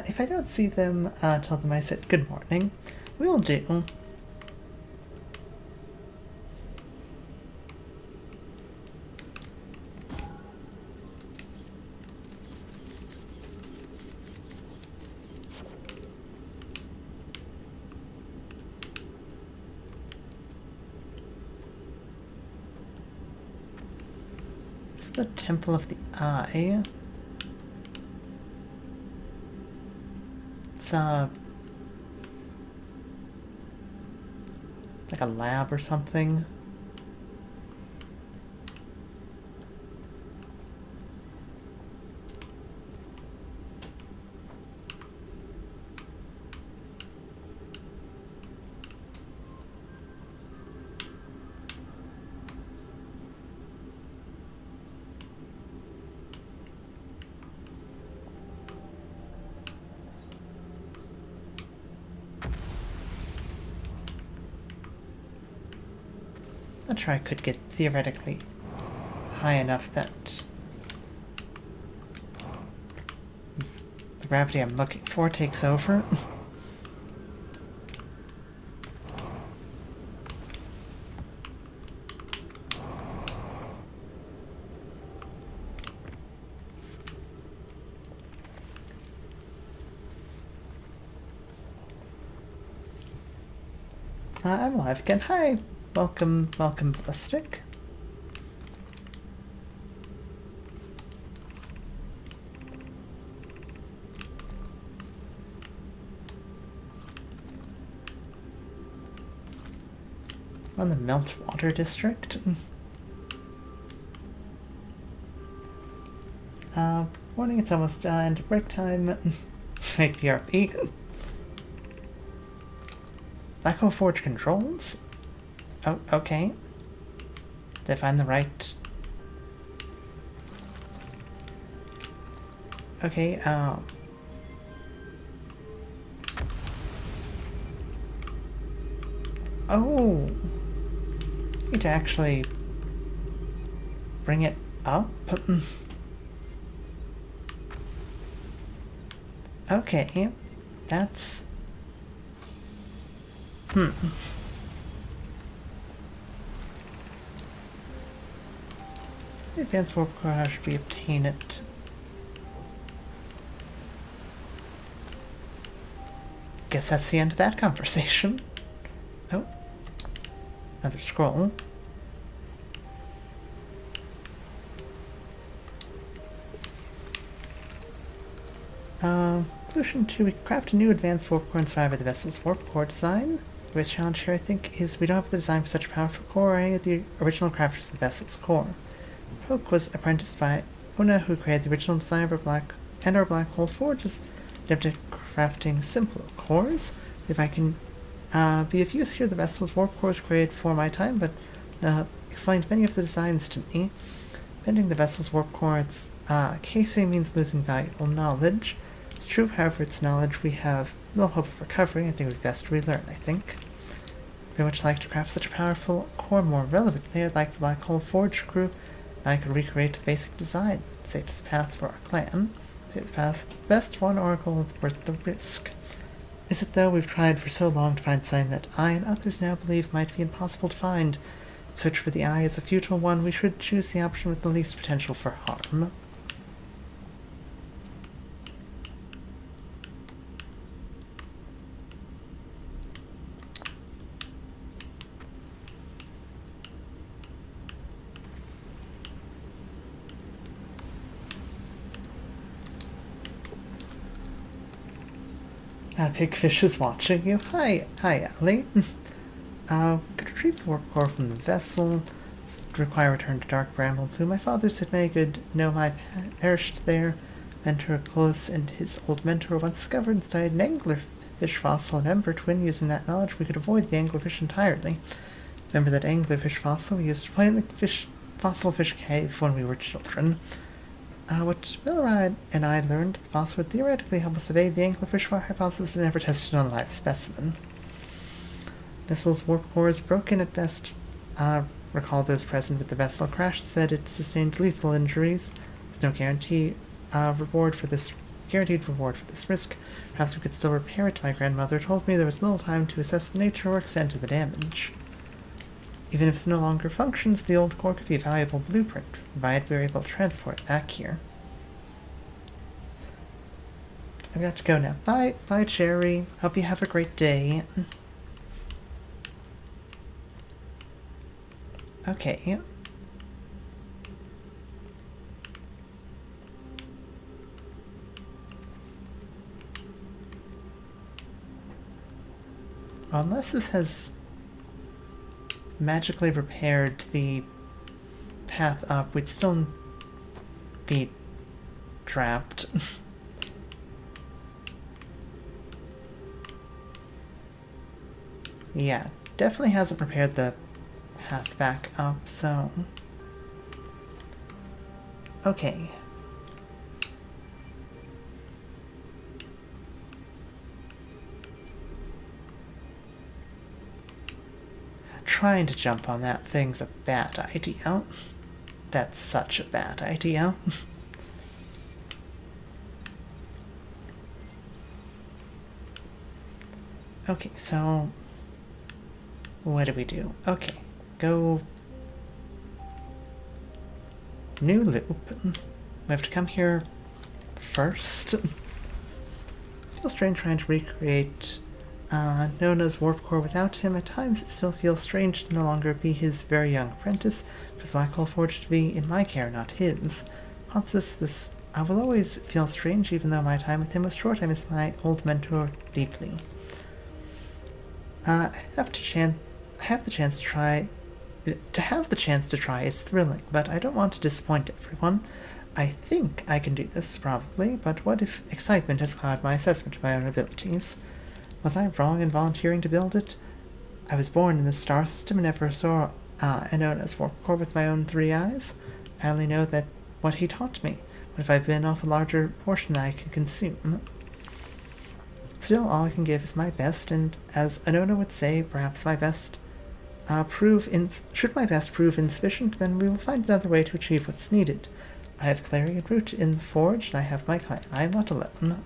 If I don't see them, tell them I said good morning. Will do. the Temple of the Eye? It's, like a lab or something. I'm sure I could get theoretically high enough that the gravity I'm looking for takes over. I'm alive again. Hi! Welcome, Ballistic. On the Meltwater District. Warning, it's almost into break time. Wait, PRP. Black Hole Forge controls? Oh, okay. Did I find the right... Okay, Oh! Need to actually bring it up? Okay, that's... Advanced warp core, how should we obtain it? Guess that's the end of that conversation. Oh. Another scroll. Solution 2, we craft a new advanced warp core inspired by the vessel's warp core design. The biggest challenge here, I think, is we don't have the design for such a powerful core or any of the original crafters of the vessel's core. Hoke was apprenticed by Una, who created the original design of our black hole forges, adapted crafting simpler cores. If I can be of use here, the vessel's warp core was created for my time, but explained many of the designs to me. Bending the vessel's warp core, its casing means losing valuable knowledge. It's true, however, its knowledge we have little hope of recovery. I think it would be best to relearn, I think. Very much like to craft such a powerful core more relevantly. I'd like the Black Hole Forge crew, and I could recreate the basic design. Safest path for our clan. Safest path, best one oracle worth the risk. Is it though? We've tried for so long to find something that I and others now believe might be impossible to find. Search for the eye is a futile one. We should choose the option with the least potential for harm. Pigfish is watching you. Hi, Ellie. Could retrieve the warp core from the vessel. Require return to Dark Bramble Plume. My father said many good gnome I perished there. Mentor Close and his old mentor once discovered and studied an anglerfish fossil and ember twin. Using that knowledge, we could avoid the anglerfish entirely. Remember that anglerfish fossil we used to play in the fossil fish cave when we were children. What Milleride and I learned, the fossil would theoretically help us evade the anglerfish hypothesis, was never tested on a live specimen. Vessel's warp core is broken at best. Recall those present with the vessel crash said it sustained lethal injuries. There's no guaranteed reward for this risk. Perhaps we could still repair it. My grandmother told me there was little time to assess the nature or extent of the damage. Even if it no longer functions, the old core could be a valuable blueprint, provided we were able to transport it back here. I've got to go now. Bye, Cherry. Hope you have a great day. Okay. Well, unless this has magically repaired the path up, we'd still be trapped. Yeah, definitely hasn't repaired the path back up, so... Okay. Trying to jump on that thing's a bad idea. That's such a bad idea. Okay, so... what do we do? Okay, go... new loop. We have to come here first. Feels strange trying to recreate Nona's warp core without him. At times it still feels strange to no longer be his very young apprentice, for the Black Hole Forge to be in my care, not his. This I will always feel strange, even though my time with him was short. I miss my old mentor deeply. I have the chance to try. To have the chance to try is thrilling, but I don't want to disappoint everyone. I think I can do this, probably, but what if excitement has clouded my assessment of my own abilities? Was I wrong in volunteering to build it? I was born in this star system and never saw Anona's warp core with my own 3 eyes. I only know that what he taught me. What if I've been off a larger portion than I could consume? Still, all I can give is my best, and as Anona would say, perhaps my best should my best prove insufficient, then we will find another way to achieve what's needed. I have Clarion Root in the Forge, and I have my clan. I am not alone.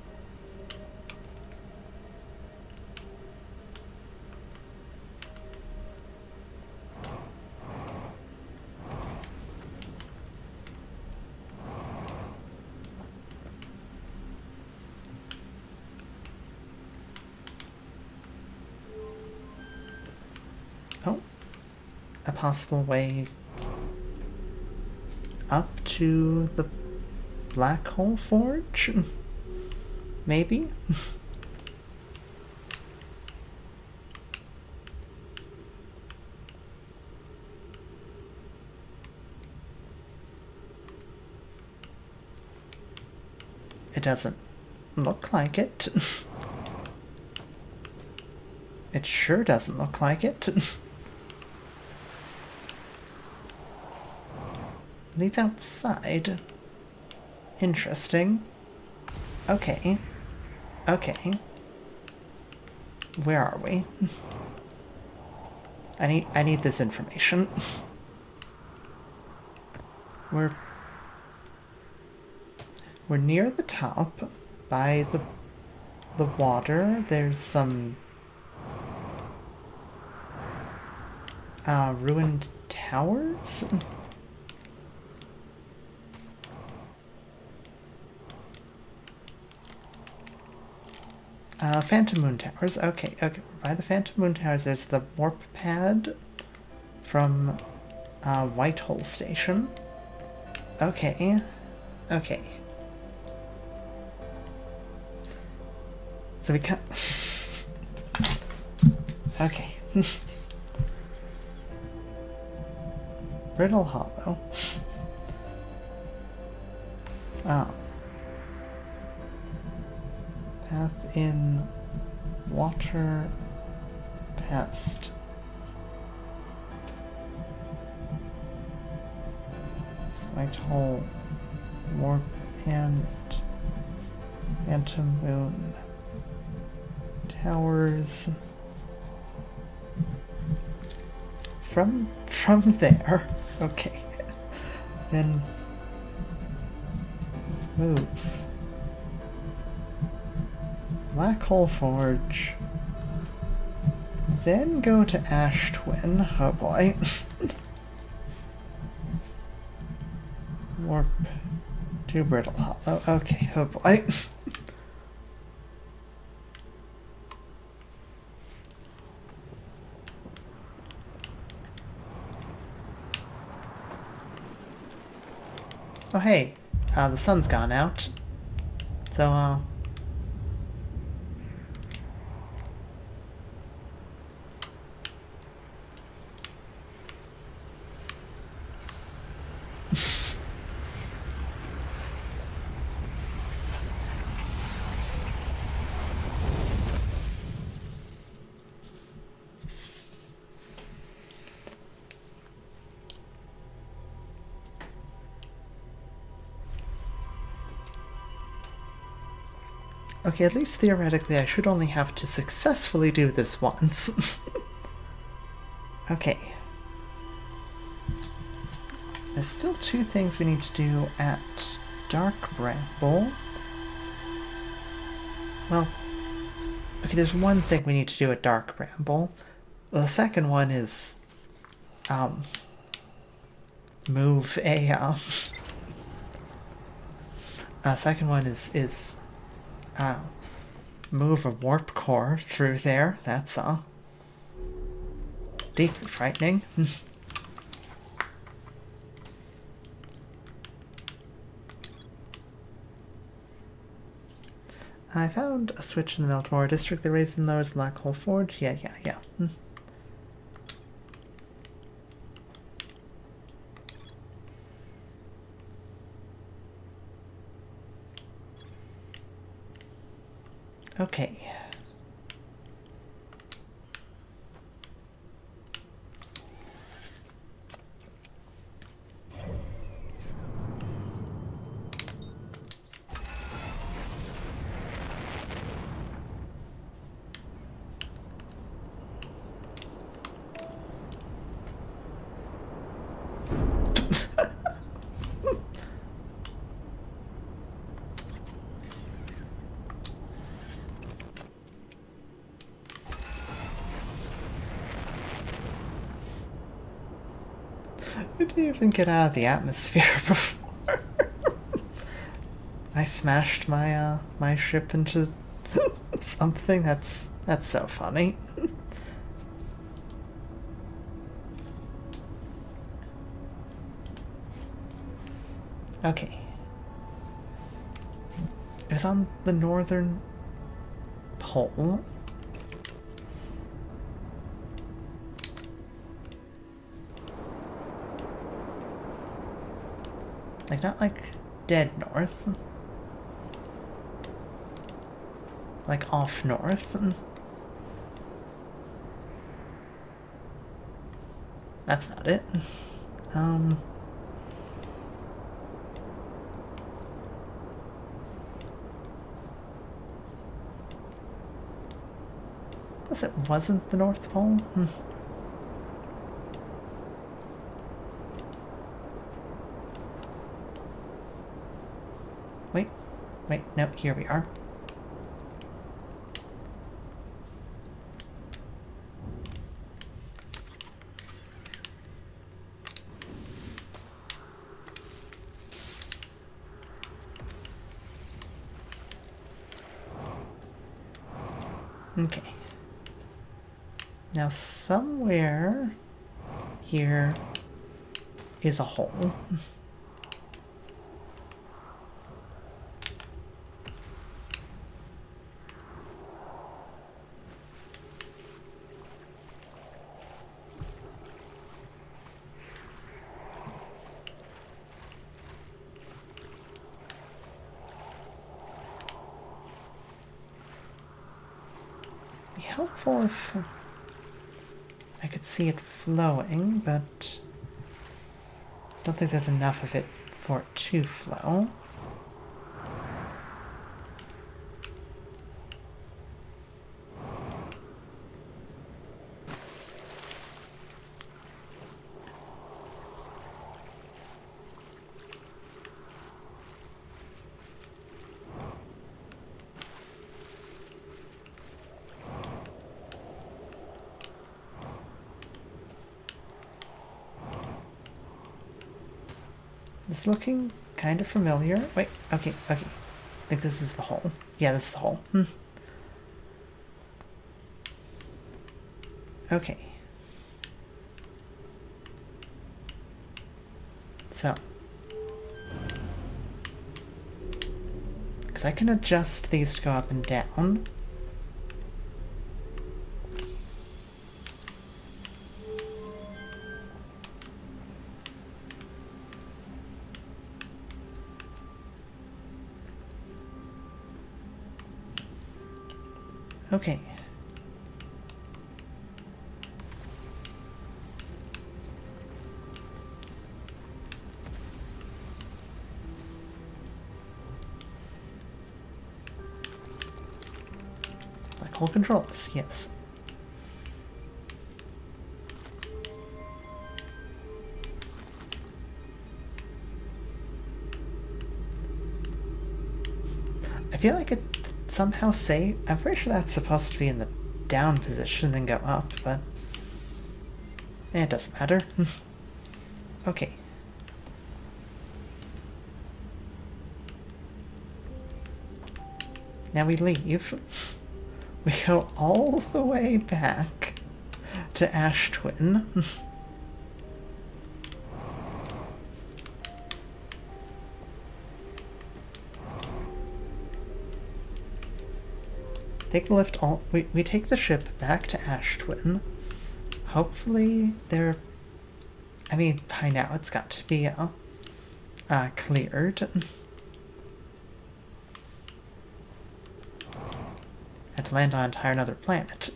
Oh, a possible way up to the Black Hole Forge? Maybe? It doesn't look like it. It sure doesn't look like it. Leads outside. Interesting. Okay. Okay. Where are we? I need this information. We're near the top by the water. There's some ruined towers. Phantom Moon Towers. Okay, okay. By the Phantom Moon Towers, there's the warp pad from Whitehole Station. Okay. Okay. So we can't... Okay. Brittle Hollow. Oh. Path in water past. Whitehole warp and Phantom Moon Towers. From there. Okay. Then move. Black Hole Forge. Then go to Ash Twin. Oh boy. Warp to Brittle Hollow. Okay, oh boy. Oh hey, the sun's gone out. So, Okay, at least theoretically I should only have to successfully do this once. Okay. There's still 2 things we need to do at Dark Bramble. Well, okay, there's 1 thing we need to do at Dark Bramble. Well, the second one is, move a, second one is, move a warp core through there. That's, deeply frightening. I found a switch in the Meltmore district that raises and lowers Black Hole Forge. Yeah. Okay. I didn't even get out of the atmosphere before. I smashed my my ship into something. That's so funny. Okay. It was on the northern pole. Like, not like dead north. Like off north. That's not it. Guess it wasn't the North Pole. Wait, no, here we are. Okay. Now somewhere here is a hole. Be helpful if I could see it flowing, but don't think there's enough of it for it to flow. It's looking kind of familiar. Wait, okay. I think this is the hole. Yeah, this is the hole. Okay. So. Because I can adjust these to go up and down. Okay. Double controls, yes. I feel like it somehow say... I'm pretty sure that's supposed to be in the down position, then go up, but... it doesn't matter. Okay. Now we leave. We go all the way back to Ash Twin. Take the lift all... We take the ship back to Ash Twin. Hopefully they're... I mean, by now it's got to be cleared. Had to land on an entire another planet.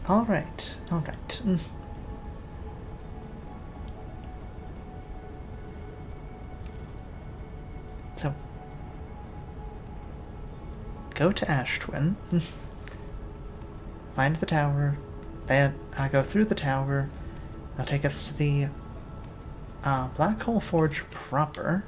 Alright, alright. So, go to Ash Twin, find the tower, then go through the tower, that'll take us to the Black Hole Forge proper.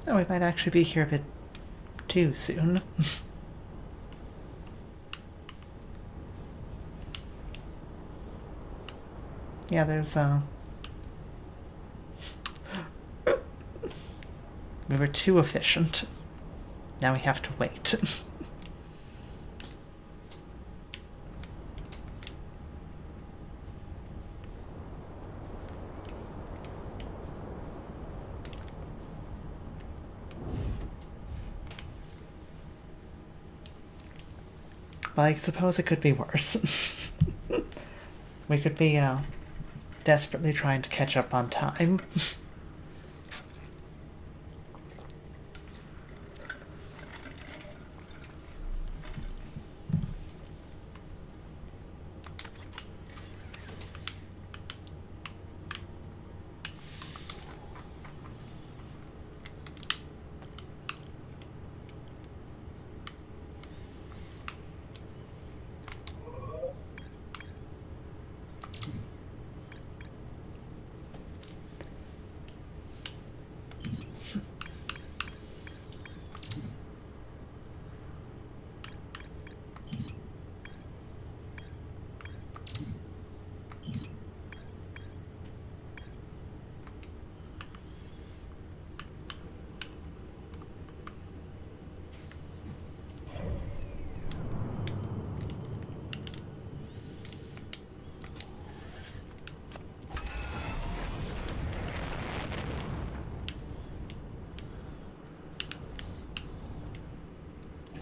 Oh, we might actually be here a bit too soon. Yeah, there's we were too efficient. Now we have to wait. Well, I suppose it could be worse. We could be desperately trying to catch up on time.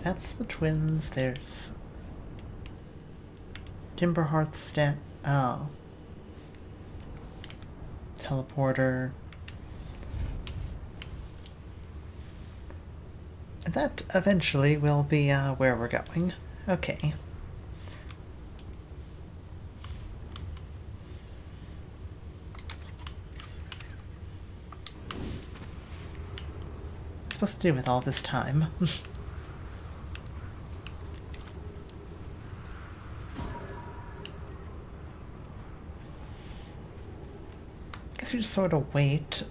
That's the twins. There's Timberhearth teleporter. That eventually will be where we're going. Okay. What's supposed to do with all this time? Guess you just sort of wait.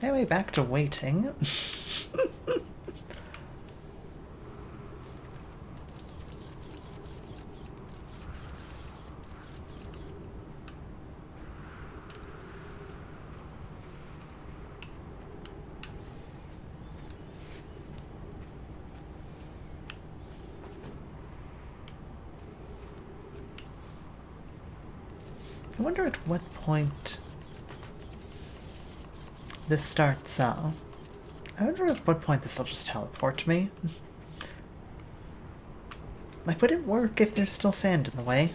Anyway, back to waiting. I wonder at what point this starts out. I wonder at what point this will just teleport me. Like, would it work if there's still sand in the way?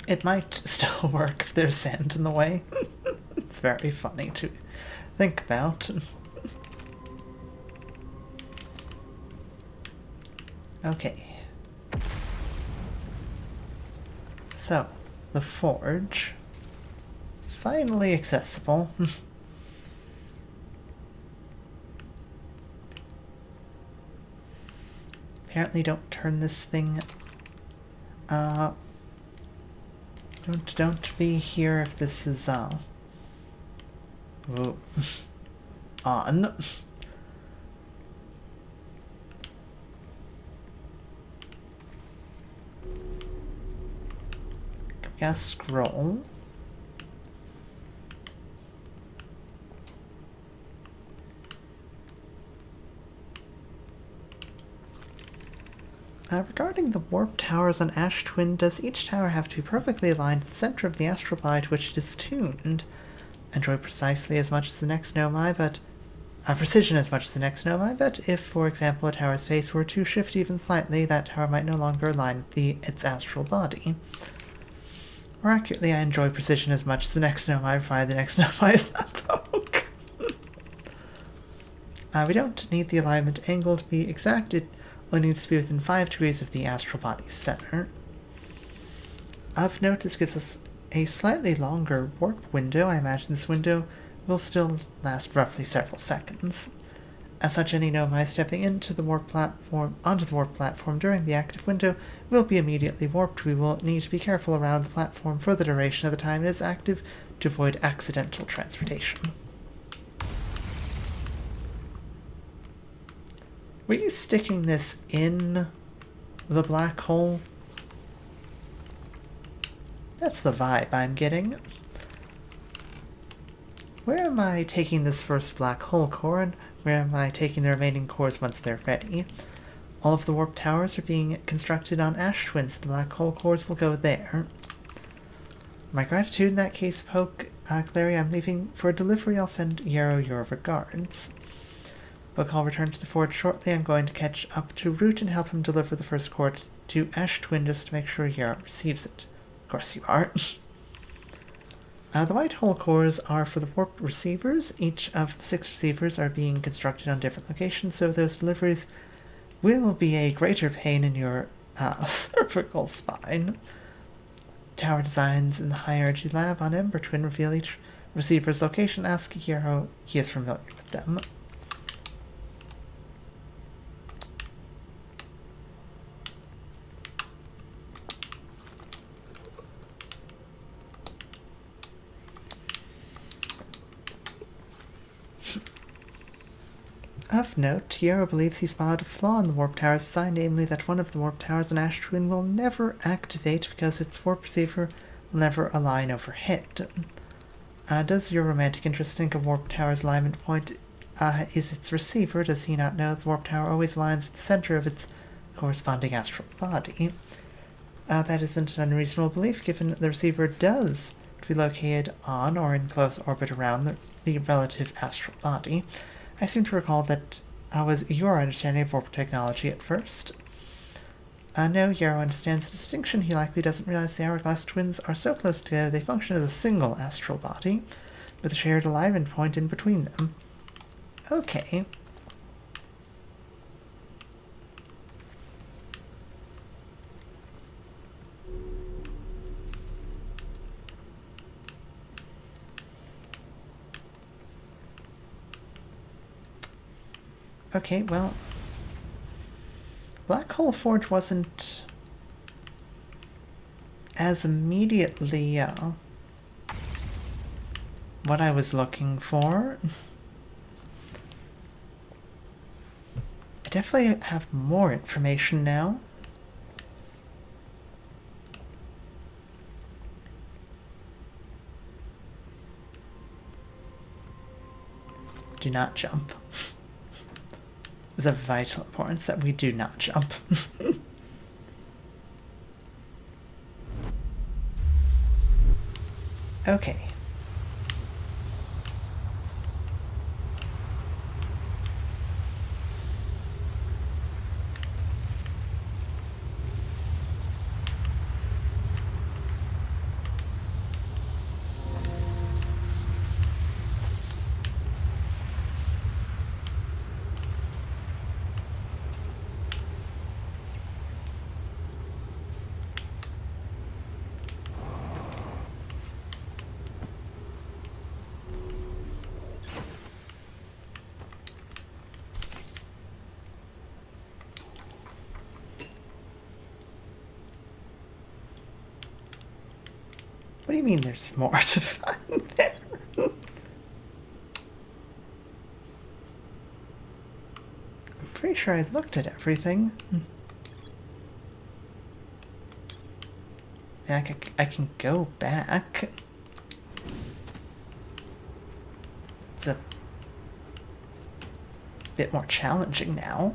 It might still work if there's sand in the way. It's very funny to think about. Okay. So, the forge. Finally accessible. Apparently don't turn this thing... Don't be here if this is, Ooh. On. Gas scroll. Regarding the warp towers on Ash Twin, does each tower have to be perfectly aligned to the center of the astral body to which it is tuned? Enjoy precisely as much as the next nomai, but... precision as much as the next nomai, but if, for example, a tower's face were to shift even slightly, that tower might no longer align with its astral body. More accurately, I enjoy precision as much as the next nomai, provided the next nomai is not poke. We don't need the alignment angle to be exact, it only needs to be within 5 degrees of the astral body's center. Of note, this gives us a slightly longer warp window. I imagine this window will still last roughly several seconds. As such, any nomai stepping onto the warp platform during the active window will be immediately warped. We will need to be careful around the platform for the duration of the time it is active to avoid accidental transportation. Were you sticking this in the black hole? That's the vibe I'm getting. Where am I taking this first black hole core, and where am I taking the remaining cores once they're ready? All of the warp towers are being constructed on Ash Twin, so the black hole cores will go there. My gratitude in that case, Poke. Clary, I'm leaving for a delivery. I'll send Yarrow your regards. Book, I'll return to the forge shortly. I'm going to catch up to Root and help him deliver the first core to Ash Twin just to make sure Yarrow receives it. Of course you are. The white hole cores are for the warp receivers. Each of the 6 receivers are being constructed on different locations, so those deliveries will be a greater pain in your cervical spine. Tower designs in the High Energy Lab on Ember Twin reveal each receiver's location, ask Hero. He is familiar with them. Of note, Hero believes he spotted a flaw in the warp tower's design, namely that one of the warp towers in Ash Twin will never activate because its warp receiver will never align overhead. Does your romantic interest think a warp tower's alignment point is its receiver? Does he not know the warp tower always aligns with the center of its corresponding astral body? That isn't an unreasonable belief, given that the receiver does to be located on or in close orbit around the relative astral body. I seem to recall that was your understanding of warp technology at first. No, Yarrow understands the distinction. He likely doesn't realize the Hourglass twins are so close together they function as a single astral body, with a shared alignment point in between them. Okay. Okay, well, Black Hole Forge wasn't as immediately what I was looking for. I definitely have more information now. Do not jump. It's of vital importance that we do not jump. Okay. What do you mean there's more to find there? I'm pretty sure I looked at everything. I can go back. It's a bit more challenging now.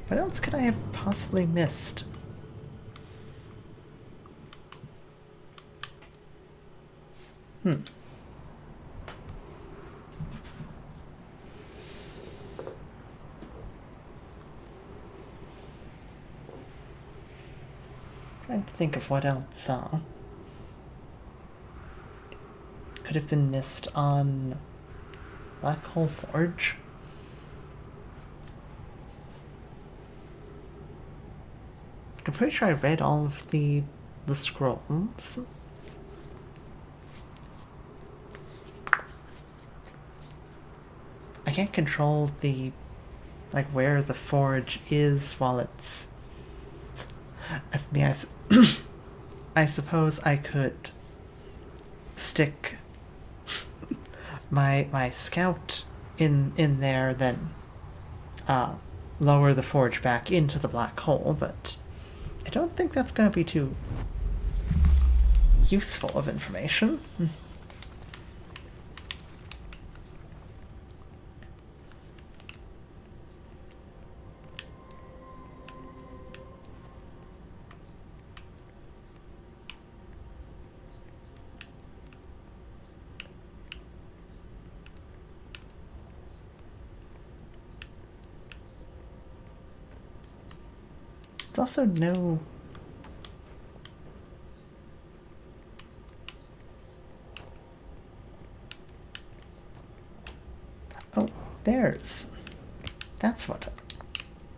What else could I have possibly missed? Trying to think of what else could have been missed on Black Hole Forge. I'm pretty sure I read all of the scrolls. I can't control the, like, where the forge is while it's... I suppose I could stick my scout in there, then lower the forge back into the black hole, but I don't think that's going to be too useful of information. There's also no... Oh, there's... That's what...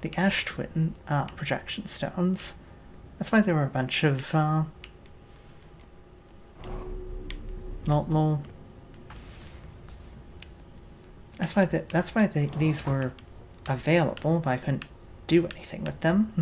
The Ash Twin projection stones. That's why there were a bunch of, well, that's why these were available, but I couldn't do anything with them.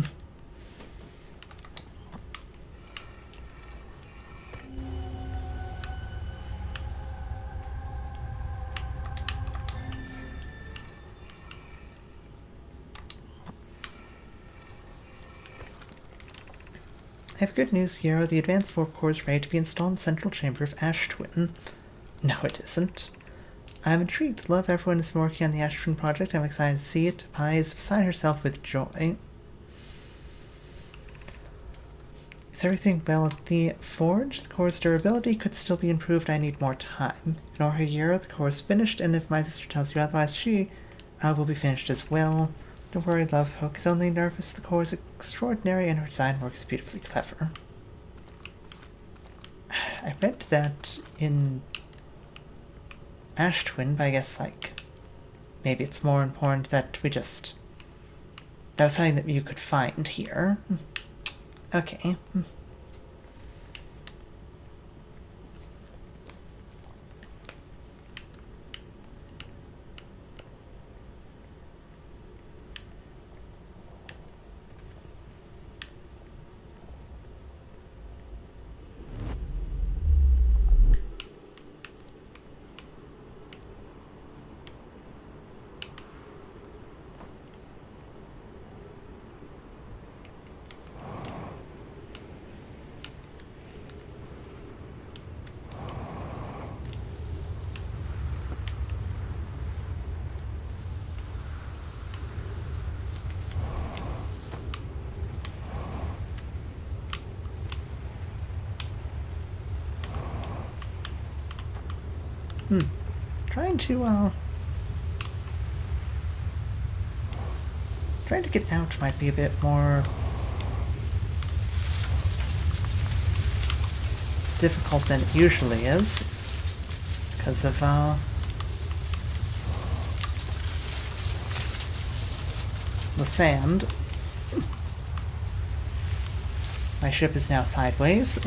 I have good news here. The advanced warp core is ready to be installed in the central chamber of Ash Twin. No, it isn't. I'm intrigued. Love everyone has been working on the Ash Twin project. I'm excited to see it. Pi is beside herself with joy. Is everything well at the forge? The core's durability could still be improved. I need more time. In over a year, the core is finished, and if my sister tells you otherwise, she will be finished as well. Don't worry, love. Hoke is only nervous. The core is extraordinary, and her design work is beautifully clever. I read that in Ash Twin, but I guess, like, maybe it's more important that we just... That was something that you could find here. Okay. Trying to get out might be a bit more difficult than it usually is because of the sand. My ship is now sideways.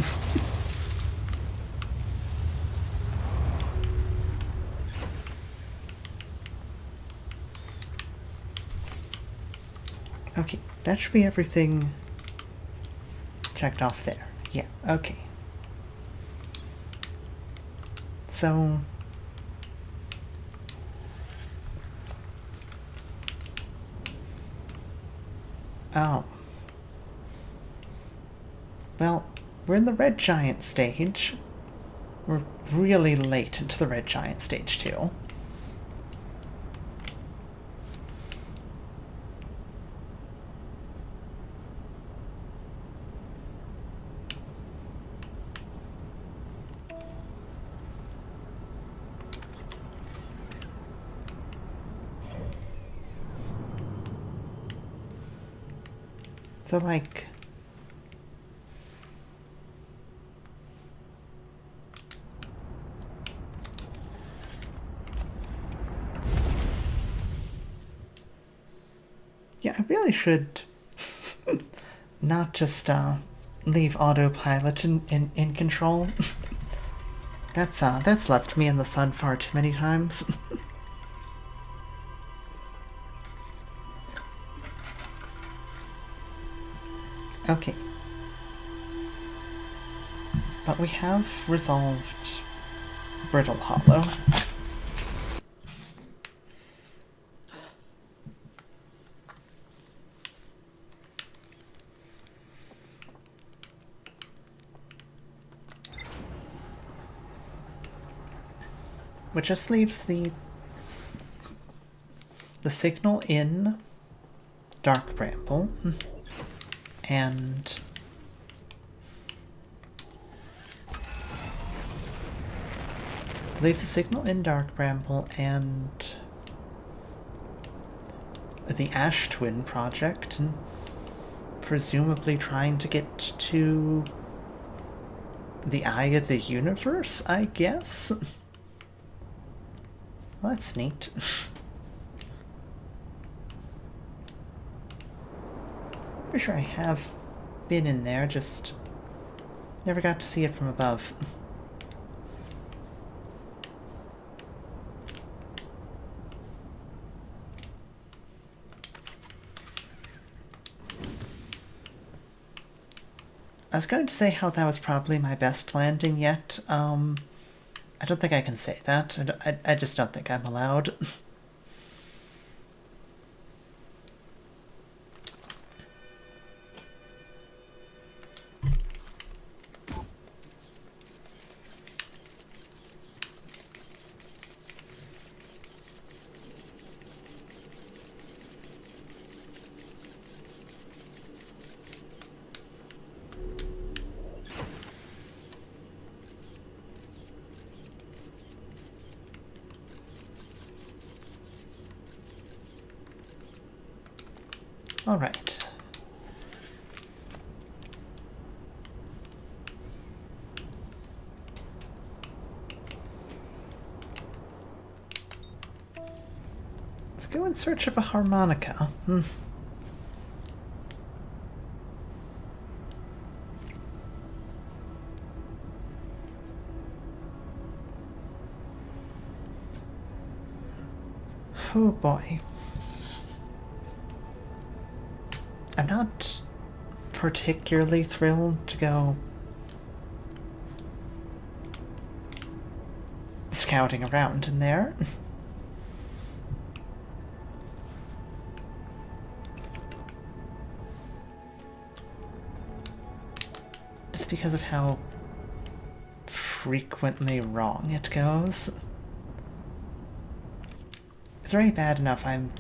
Okay, that should be everything checked off there. Yeah, okay. So... Oh. Well, we're in the Red Giant stage. We're really late into the Red Giant stage, too. So, like... Yeah, I really should not just leave autopilot in control. That's left me in the sun far too many times. Okay. But we have resolved Brittle Hollow. Which just leaves the signal in Dark Bramble. And leaves the signal in Dark Bramble and the Ash Twin project. And presumably trying to get to the eye of the universe, I guess? Well, that's neat. Pretty sure I have been in there, just never got to see it from above. I was going to say how that was probably my best landing yet. I don't think I can say that. I just don't think I'm allowed. All right. Let's go in search of a harmonica. Oh boy. I'm not particularly thrilled to go scouting around in there. Just because of how frequently wrong it goes. It's already bad enough I'm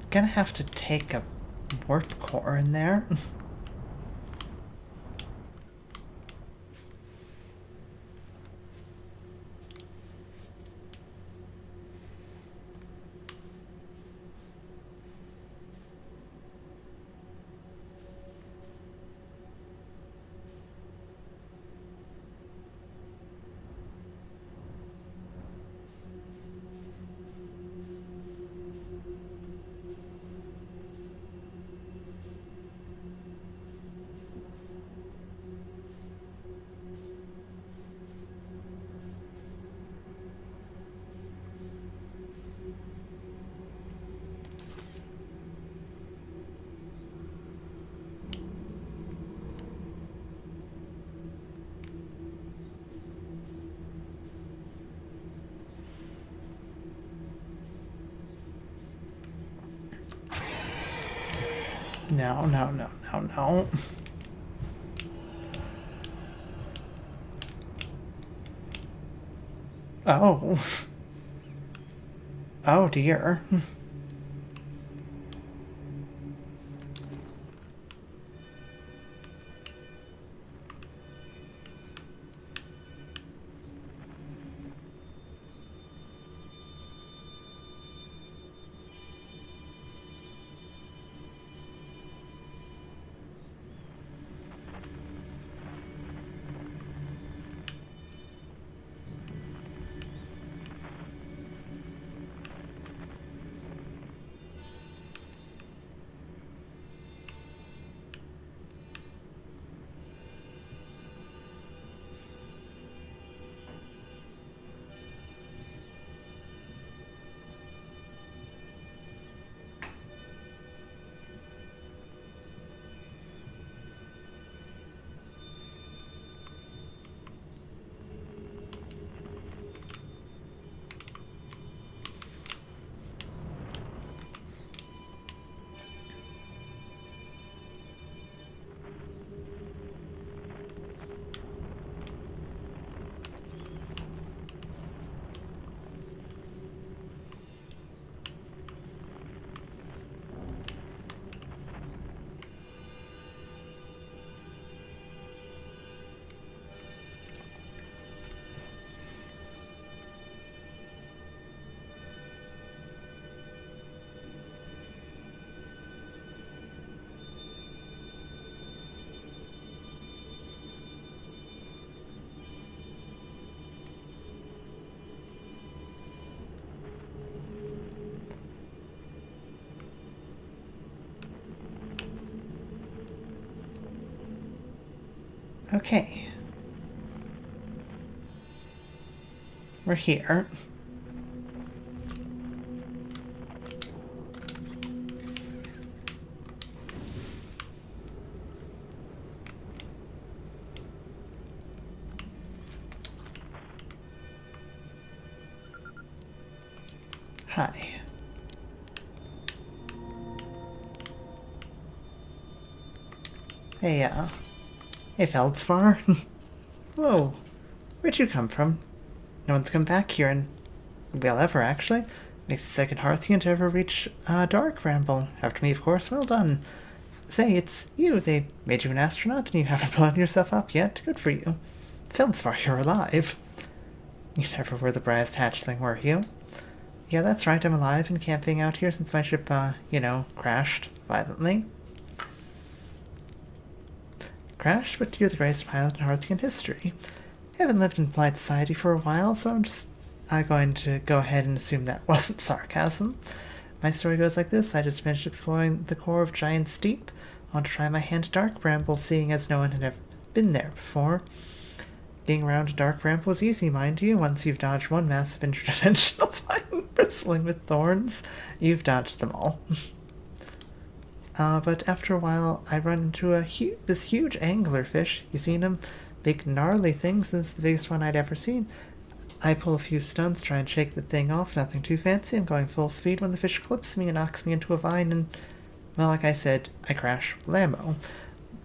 gonna have to take a warp core in there. No, no, no, no, no. Oh. Oh dear. Okay. We're here. Hi. Hey, hey, Feldspar. Whoa, where'd you come from? No one's come back here in, well, ever, actually. Makes the second Hearthian to ever reach Dark Ramble. After me, of course, well done. Say, it's you. They made you an astronaut and you haven't blown yourself up yet. Good for you. Feldspar, you're alive. You never were the brass hatchling, were you? Yeah, that's right, I'm alive and camping out here since my ship, crashed violently. Crashed, but you're the greatest pilot in Hearthian history. I haven't lived in polite society for a while, so I'm just going to go ahead and assume that wasn't sarcasm. My story goes like this. I just finished exploring the core of Giant's Deep. I want to try my hand at Dark Ramble, seeing as no one had ever been there before. Getting around Dark Ramble is easy, mind you. Once you've dodged one massive interdimensional vine bristling with thorns, you've dodged them all. But after a while, I run into this huge anglerfish. You seen him? Big gnarly things. This is the biggest one I'd ever seen. I pull a few stunts, try and shake the thing off. Nothing too fancy. I'm going full speed when the fish clips me and knocks me into a vine and, well, like I said, I crash blammo.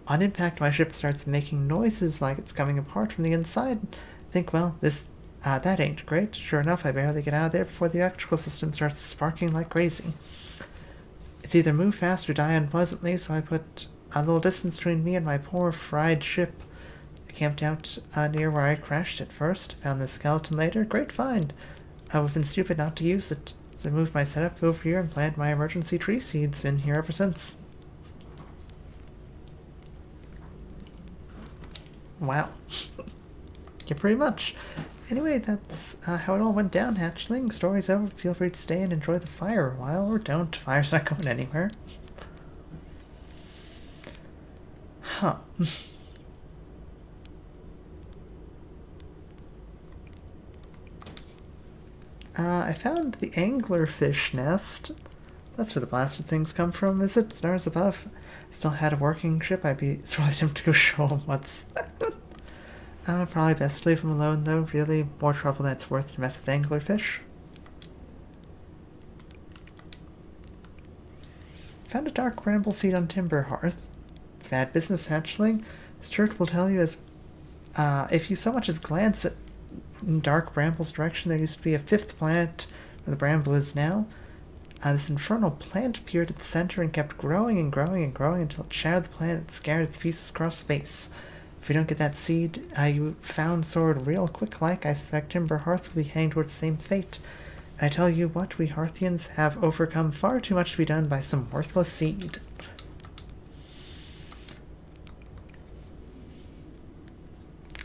On impact, my ship starts making noises like it's coming apart from the inside. I think, well, that ain't great. Sure enough, I barely get out of there before the electrical system starts sparking like crazy. It's either move fast or die unpleasantly, so I put a little distance between me and my poor fried ship. I camped out near where I crashed at first, found the skeleton later. Great find. I've been stupid not to use it, so I moved my setup over here and planted my emergency tree seeds. Been here ever since. Wow. Yeah, pretty much. Anyway, that's how it all went down, hatchling. Story's over. Feel free to stay and enjoy the fire a while, or don't. Fire's not going anywhere. Huh. I found the anglerfish nest. That's where the blasted things come from, is it? Stars above. Still had a working ship. I'd be sorely tempted to go show him what's... probably best to leave him alone, though. Really, more trouble than it's worth to mess with anglerfish. Found a dark ramble seed on Timber Hearth. It's bad business, hatchling. This church will tell you as... if you so much as glance at Dark Bramble's direction, there used to be a fifth planet where the bramble is now. This infernal plant appeared at the center and kept growing and growing and growing until it shattered the planet and scattered its pieces across space. If you don't get that seed you found sword real quick like, I suspect Timber Hearth will be heading towards the same fate. And I tell you what, we Hearthians have overcome far too much to be done by some worthless seed.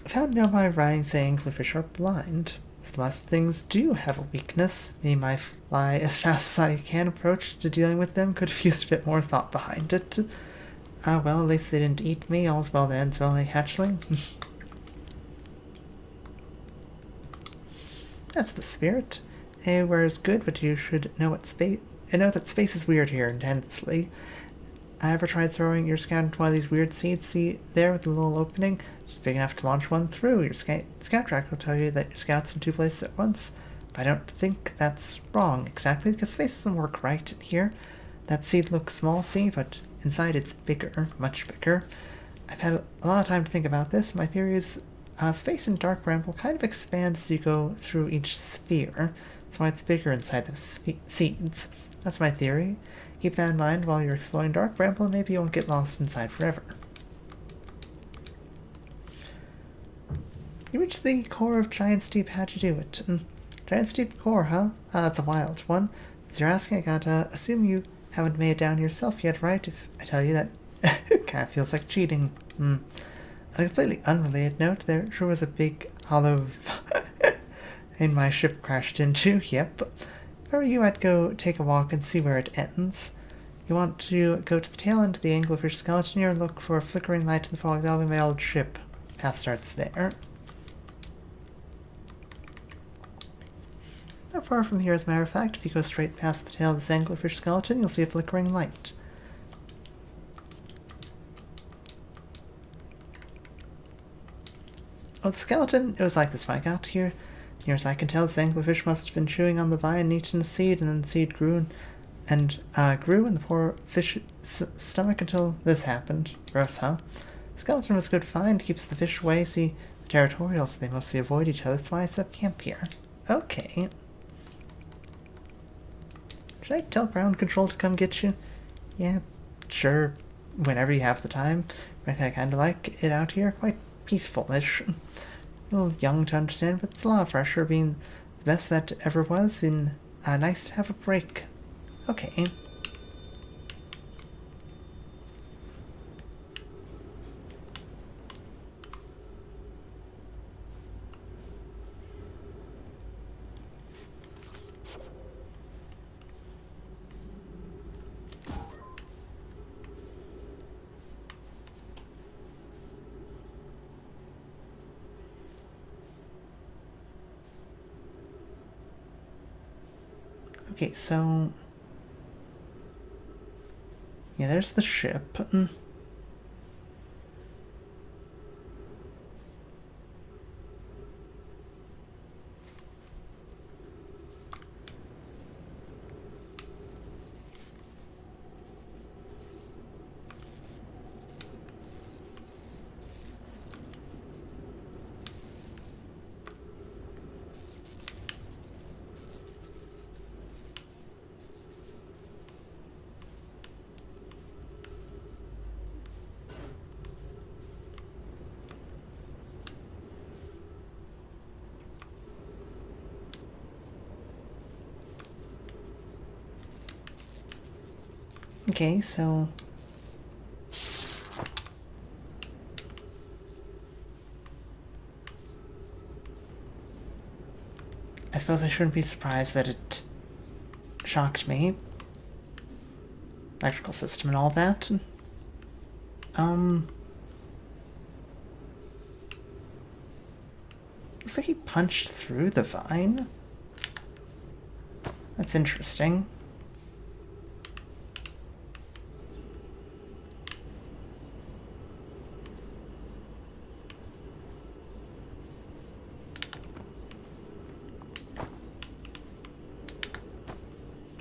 I found nearby writing saying anglerfish are blind. Unless things do have a weakness, me might fly as fast as I can approach to dealing with them. Could have used a bit more thought behind it. Well, at least they didn't eat me. All's well that ends well, hatchling. That's the spirit. Anywhere is good, but you should know what space... know that space is weird here intensely. Ever tried throwing your scout into one of these weird seeds? See there with the little opening? Just big enough to launch one through. Your scout track will tell you that your scout's in two places at once. But I don't think that's wrong exactly, because space doesn't work right in here. That seed looks small, see, but inside it's bigger, much bigger. I've had a lot of time to think about this. My theory is space in Dark Bramble kind of expands as you go through each sphere. That's why it's bigger inside those seeds. That's my theory. Keep that in mind while you're exploring Dark Bramble, and maybe you won't get lost inside forever. You reached the core of Giant's Deep. How'd you do it? Giant's Deep core, huh? That's a wild one. Since you're asking, I gotta assume you haven't made it down yourself yet, right? If I tell you that, it kind of feels like cheating. On a completely unrelated note, there sure was a big hollow in my ship crashed into. Yep. If I were you, I'd go take a walk and see where it ends. You want to go to the tail end of the anglerfish skeleton here and look for a flickering light in the fog. That'll be my old ship. path starts there. Not far from here, as a matter of fact. If you go straight past the tail of this anglerfish skeleton, you'll see a flickering light. Oh, the skeleton, it was like this when I got here. Near as I can tell, this anglerfish must have been chewing on the vine and eaten a seed, and then the seed grew in the poor fish's stomach until this happened. Gross, huh? The skeleton was a good find, keeps the fish away. See, the territorials, they mostly avoid each other. That's why I set up camp here. Okay. Should I tell ground control to come get you? Yeah, sure. Whenever you have the time. I kind of like it out here. Quite peaceful-ish. A little young to understand, but it's a lot of pressure. Being the best that ever was. Been nice to have a break. Okay. Okay, so... yeah, there's the ship. Okay, so... I suppose I shouldn't be surprised that it shocked me. Electrical system and all that. Looks like he punched through the vine. That's interesting.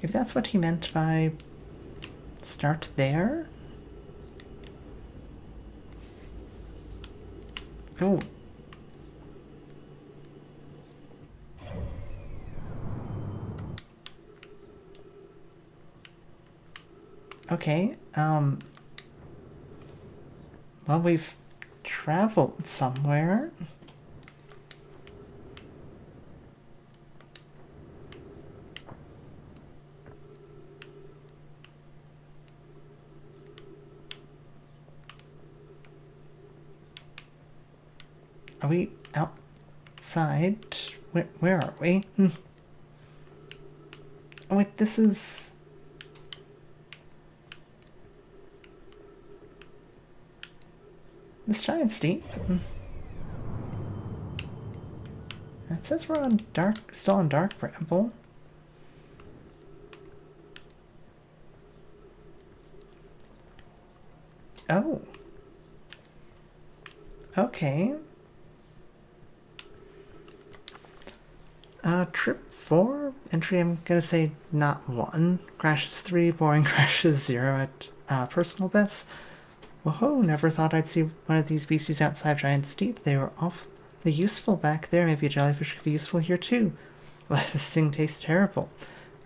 If that's what he meant by start there. Oh. Okay, well, we've traveled somewhere. Are we outside? Where are we? Oh wait, this is... this giant's deep. It says we're on still on Dark Bramble. Oh. Okay. Trip 4, entry I'm gonna say not 1, crashes 3, boring crashes 0 at personal best. Whoa, never thought I'd see one of these beasties outside Giant's Deep. They were awfully useful back there. Maybe a jellyfish could be useful here too. But this thing tastes terrible.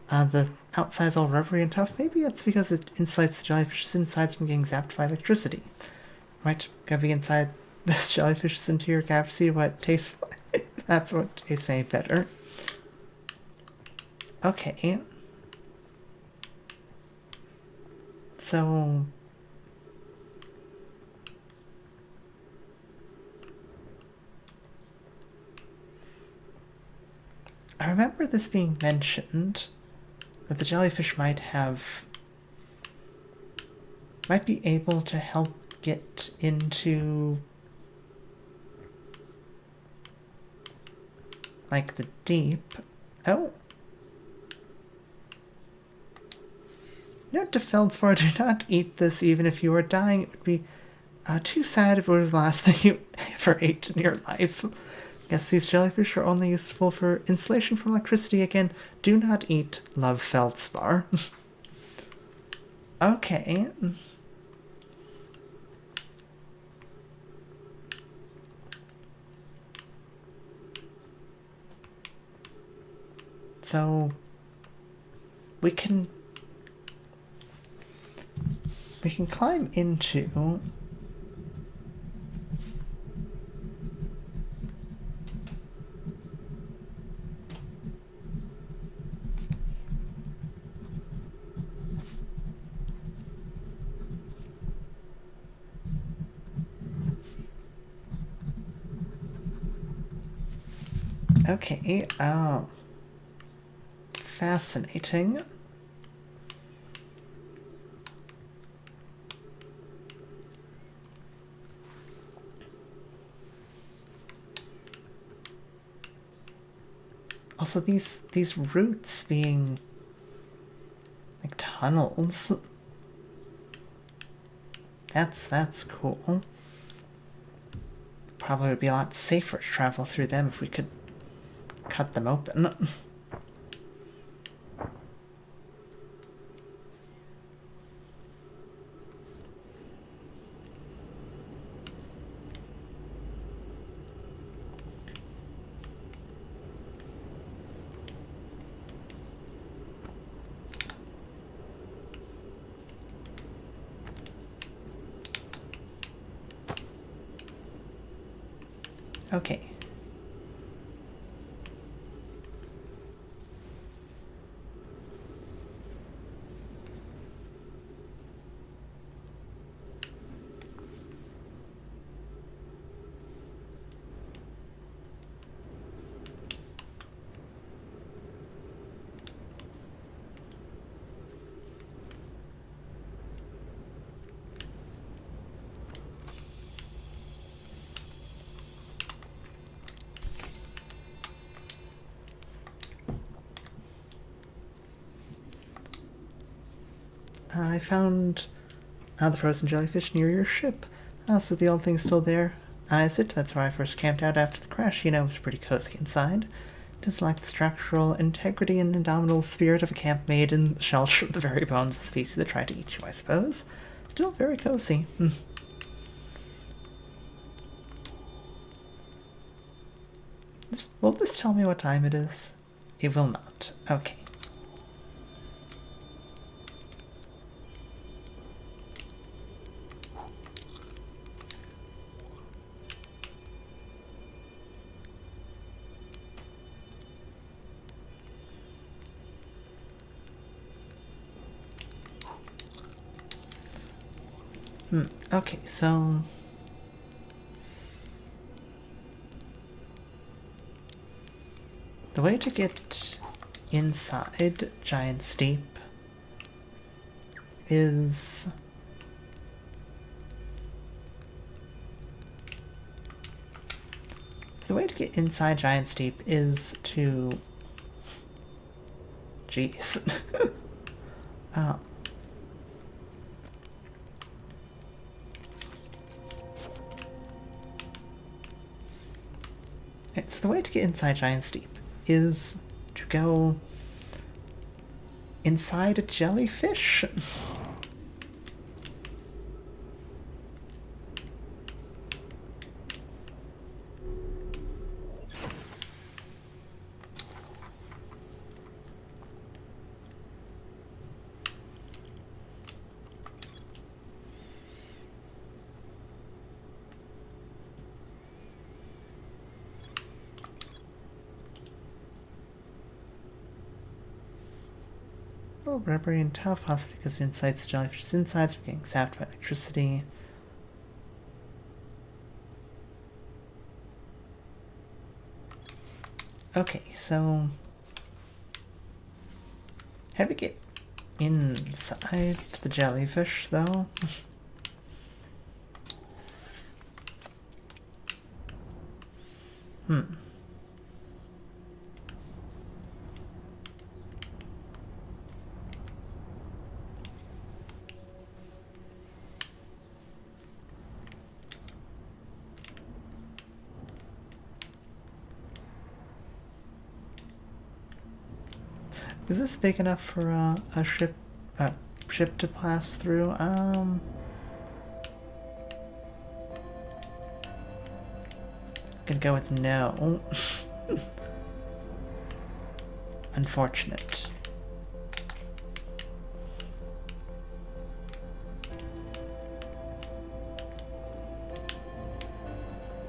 The outside's all rubbery and tough. Maybe it's because it insulates the jellyfish's insides from getting zapped by electricity. Right, gotta be inside this jellyfish's interior cavity what it tastes like. That's what tastes any better. Okay. So... I remember this being mentioned, that the jellyfish might be able to help get into like the deep. Oh. Note to Feldspar, do not eat this even if you are dying. It would be too sad if it was the last thing you ever ate in your life. Guess these jellyfish are only useful for insulation from electricity. Again, do not eat love Feldspar. Okay. So we can climb into okay, fascinating. Also, these roots being like tunnels. That's cool. Probably would be a lot safer to travel through them if we could cut them open. Okay. I found the frozen jellyfish near your ship. So the old thing's still there. Is it? That's where I first camped out after the crash. You know, it was pretty cozy inside. It is like the structural integrity and indomitable spirit of a camp made in the shelter of the very bones of the species that tried to eat you, I suppose. Still very cozy. Will this tell me what time it is? It will not. Okay. Okay, so the way to get inside Giant's Deep is to jeez. It's the way to get inside Giant's Deep is to go inside a jellyfish. A little rubbery and tough, possibly because it incites jellyfish's insides for getting zapped by electricity. Okay, so how do we get inside the jellyfish, though? Is this big enough for a ship to pass through? Gonna go with no. Unfortunate.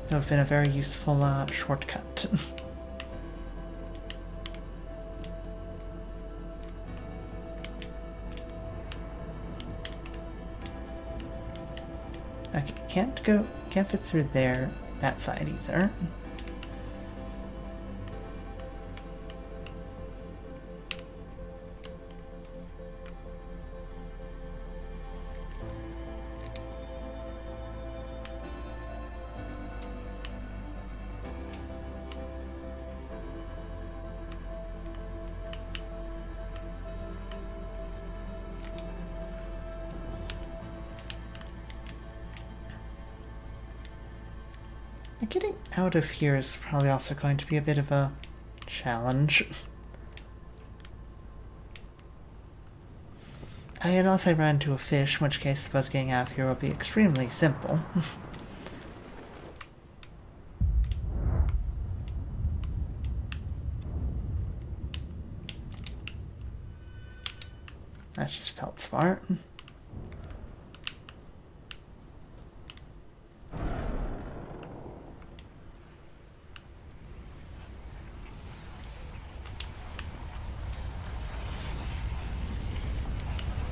That would have been a very useful shortcut. Okay, can't fit through there, that side either. Getting out of here is probably also going to be a bit of a challenge. Unless I run into a fish, in which case I suppose getting out of here will be extremely simple. That just felt smart.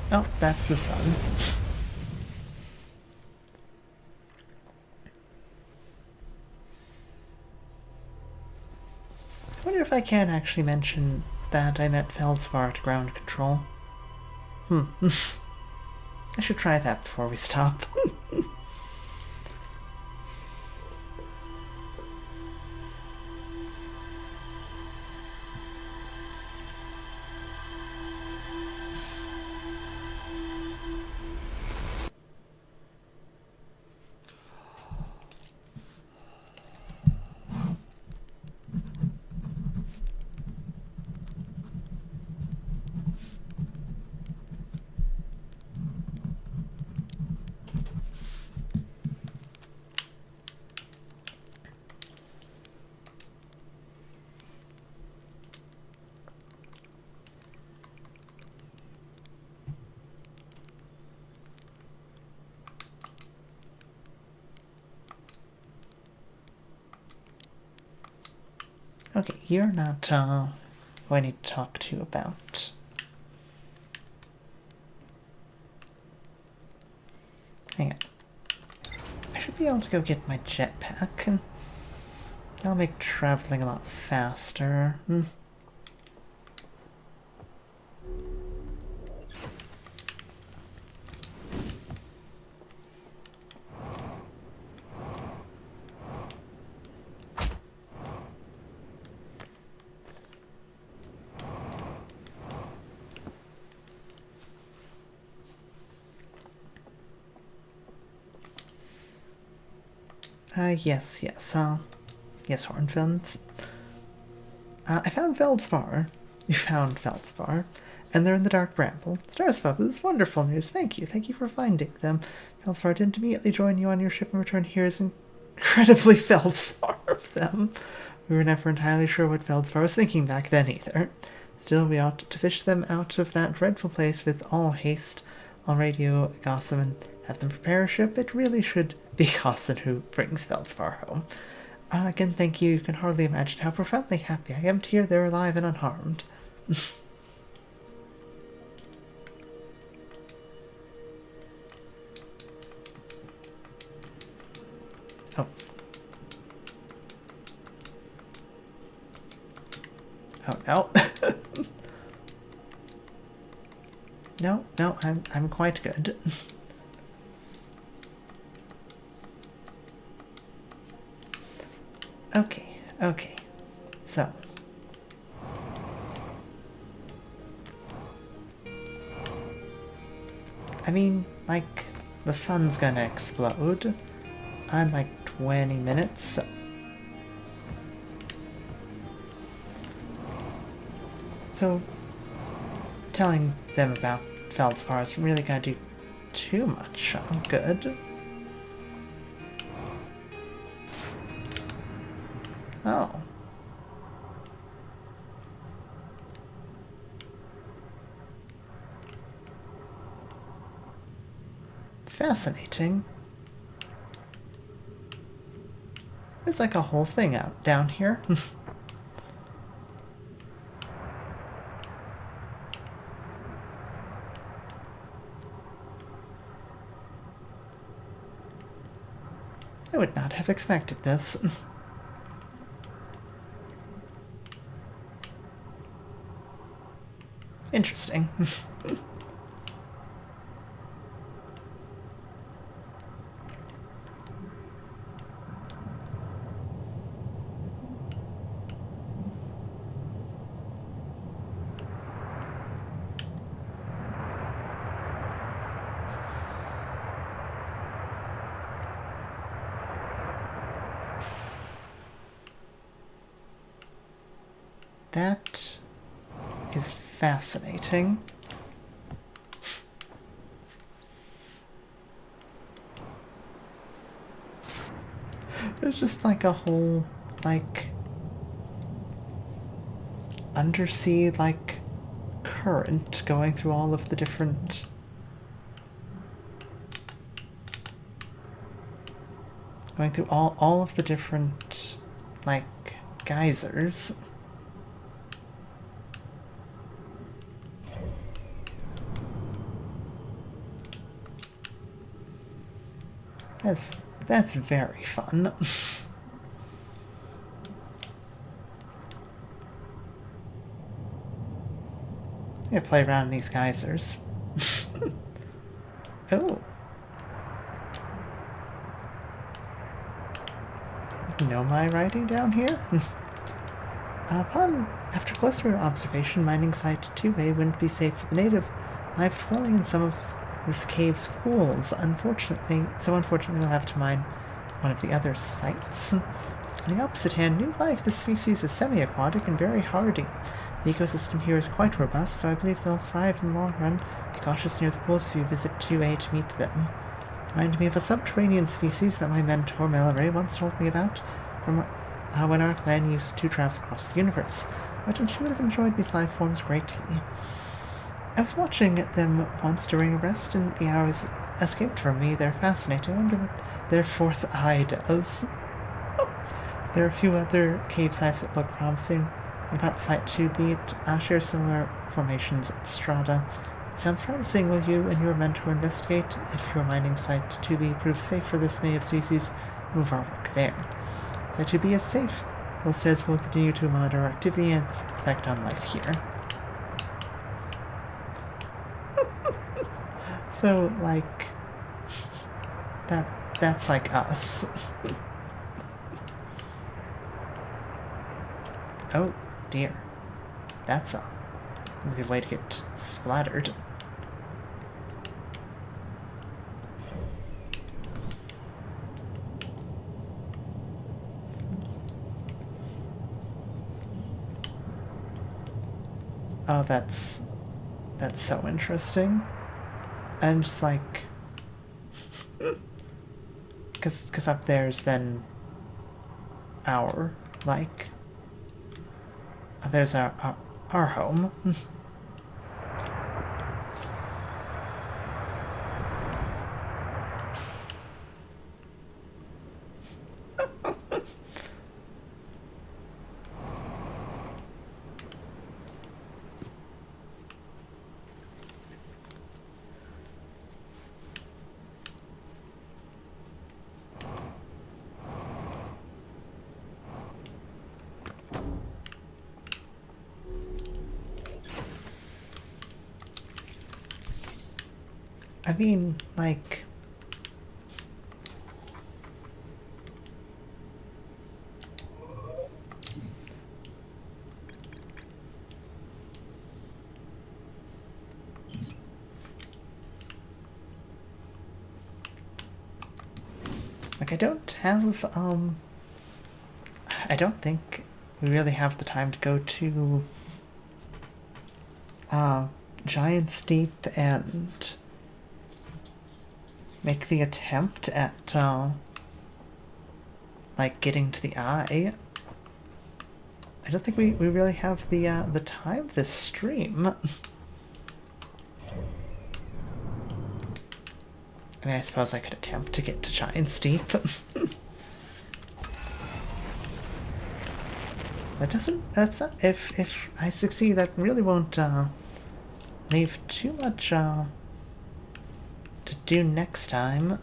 Oh, that's the sun. I wonder if I can actually mention that I met Feldspar at ground control. I should try that before we stop. Okay, you're not who I need to talk to you about. Hang on. I should be able to go get my jetpack, and that'll make traveling a lot faster. Yes, yes, Hornfins. I found Feldspar. You found Feldspar. And they're in the Dark Bramble. Starspup, this is wonderful news. Thank you for finding them. Feldspar didn't immediately join you on your ship and return here is incredibly Feldspar of them. We were never entirely sure what Feldspar was thinking back then either. Still, we ought to fish them out of that dreadful place with all haste. I'll radio Gossam and have them prepare a ship. It really should be Gossam who brings Feldspar home. Again, thank you. You can hardly imagine how profoundly happy I am to hear they're alive and unharmed. Oh. Oh, no. No, I'm quite good. Okay. So. I mean, like, the sun's gonna explode in like 20 minutes. So telling them about Feldspar isn't really gonna do too much good. Oh. Fascinating. There's like a whole thing out down here. I would not have expected this. Interesting. That is fascinating. There's just like a whole, like, undersea, like, current going through all of the different... Going through all of the different, like, geysers. That's very fun. Yeah, play around in these geysers. Oh. Know my writing down here? After closer observation, mining site 2A wouldn't be safe for the native life dwelling in some of this cave's pools. Unfortunately, we'll have to mine one of the other sites. On the opposite hand, new life, this species is semi-aquatic and very hardy. The ecosystem here is quite robust, so I believe they'll thrive in the long run. Be cautious near the pools if you visit 2A to meet them. Reminded me of a subterranean species that my mentor Mallory once told me about from when our clan used to travel across the universe. I think she would have enjoyed these life forms greatly. I was watching them once during a rest, and the hours escaped from me. They're fascinating. I wonder what their fourth eye does. There are a few other cave sites that look promising. What about Site 2B? It shares similar formations and strata. It sounds promising. Will you and your mentor investigate? If your mining Site 2B proves safe for this native species, move our work there. Site 2B is safe. Bill says we'll continue to monitor our activity and its effect on life here. So, like, that's like us. Oh, dear. That's a good way to get splattered. Oh, that's so interesting. And just like, cause up there's then our, like, up there's our home. I mean, like, I don't think we really have the time to go to, Giant's Deep and make the attempt at, like, getting to the eye. I don't think we really have the time this stream. I mean, I suppose I could attempt to get to Giant's Deep. That's not, if I succeed, that really won't, leave too much, to do next time.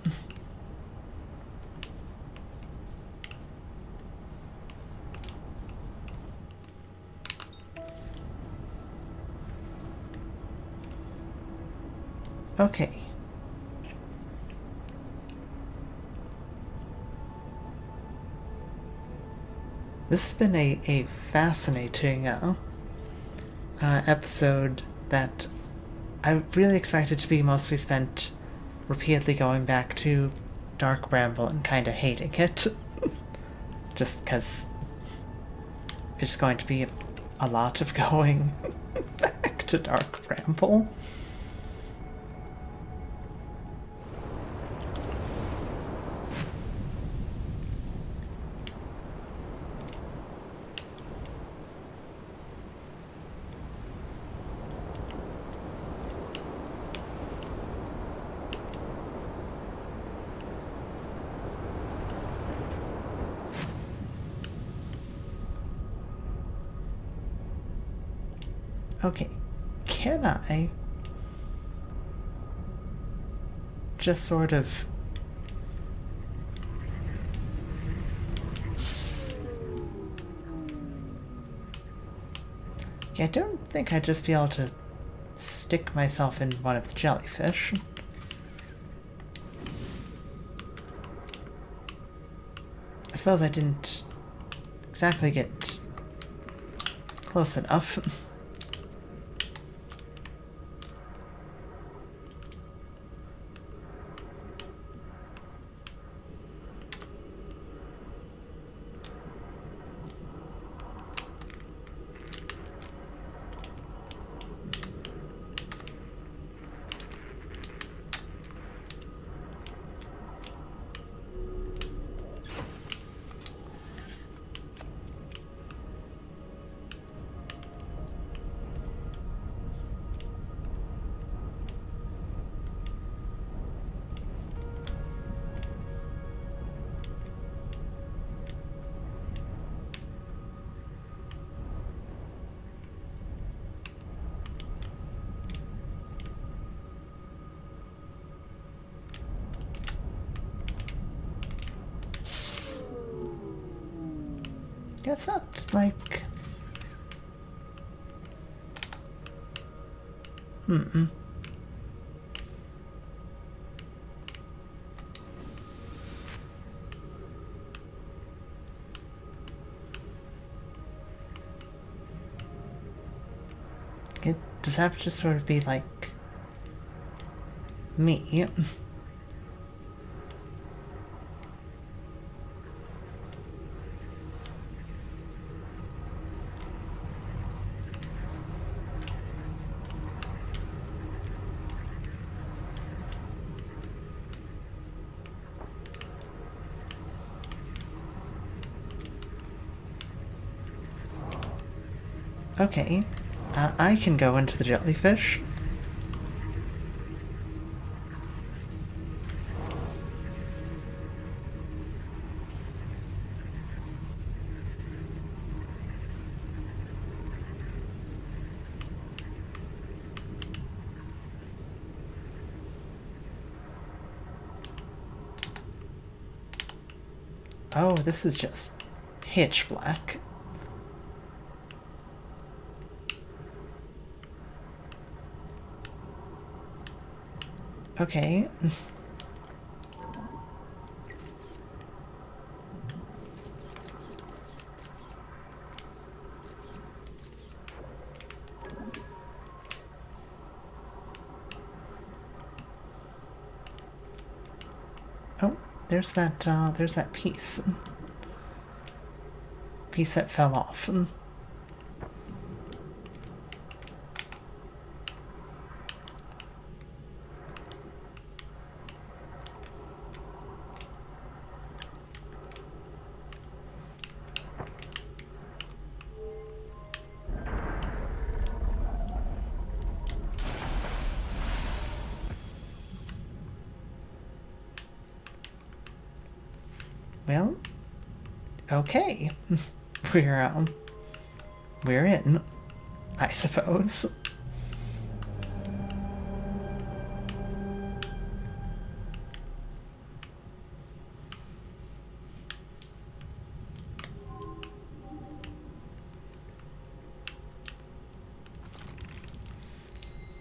Okay. This has been a fascinating episode that I really expected to be mostly spent repeatedly going back to Dark Bramble and kind of hating it. Just because it's going to be a lot of going back to Dark Bramble. Okay, can I just sort of I don't think I'd just be able to stick myself in one of the jellyfish. I suppose I didn't exactly get close enough. Yeah, it's not like... It does have to just sort of be like me. Okay, I can go into the jellyfish. Oh, this is just pitch black. Okay. Oh, there's that piece. Piece that fell off. Well, okay. We're in, I suppose.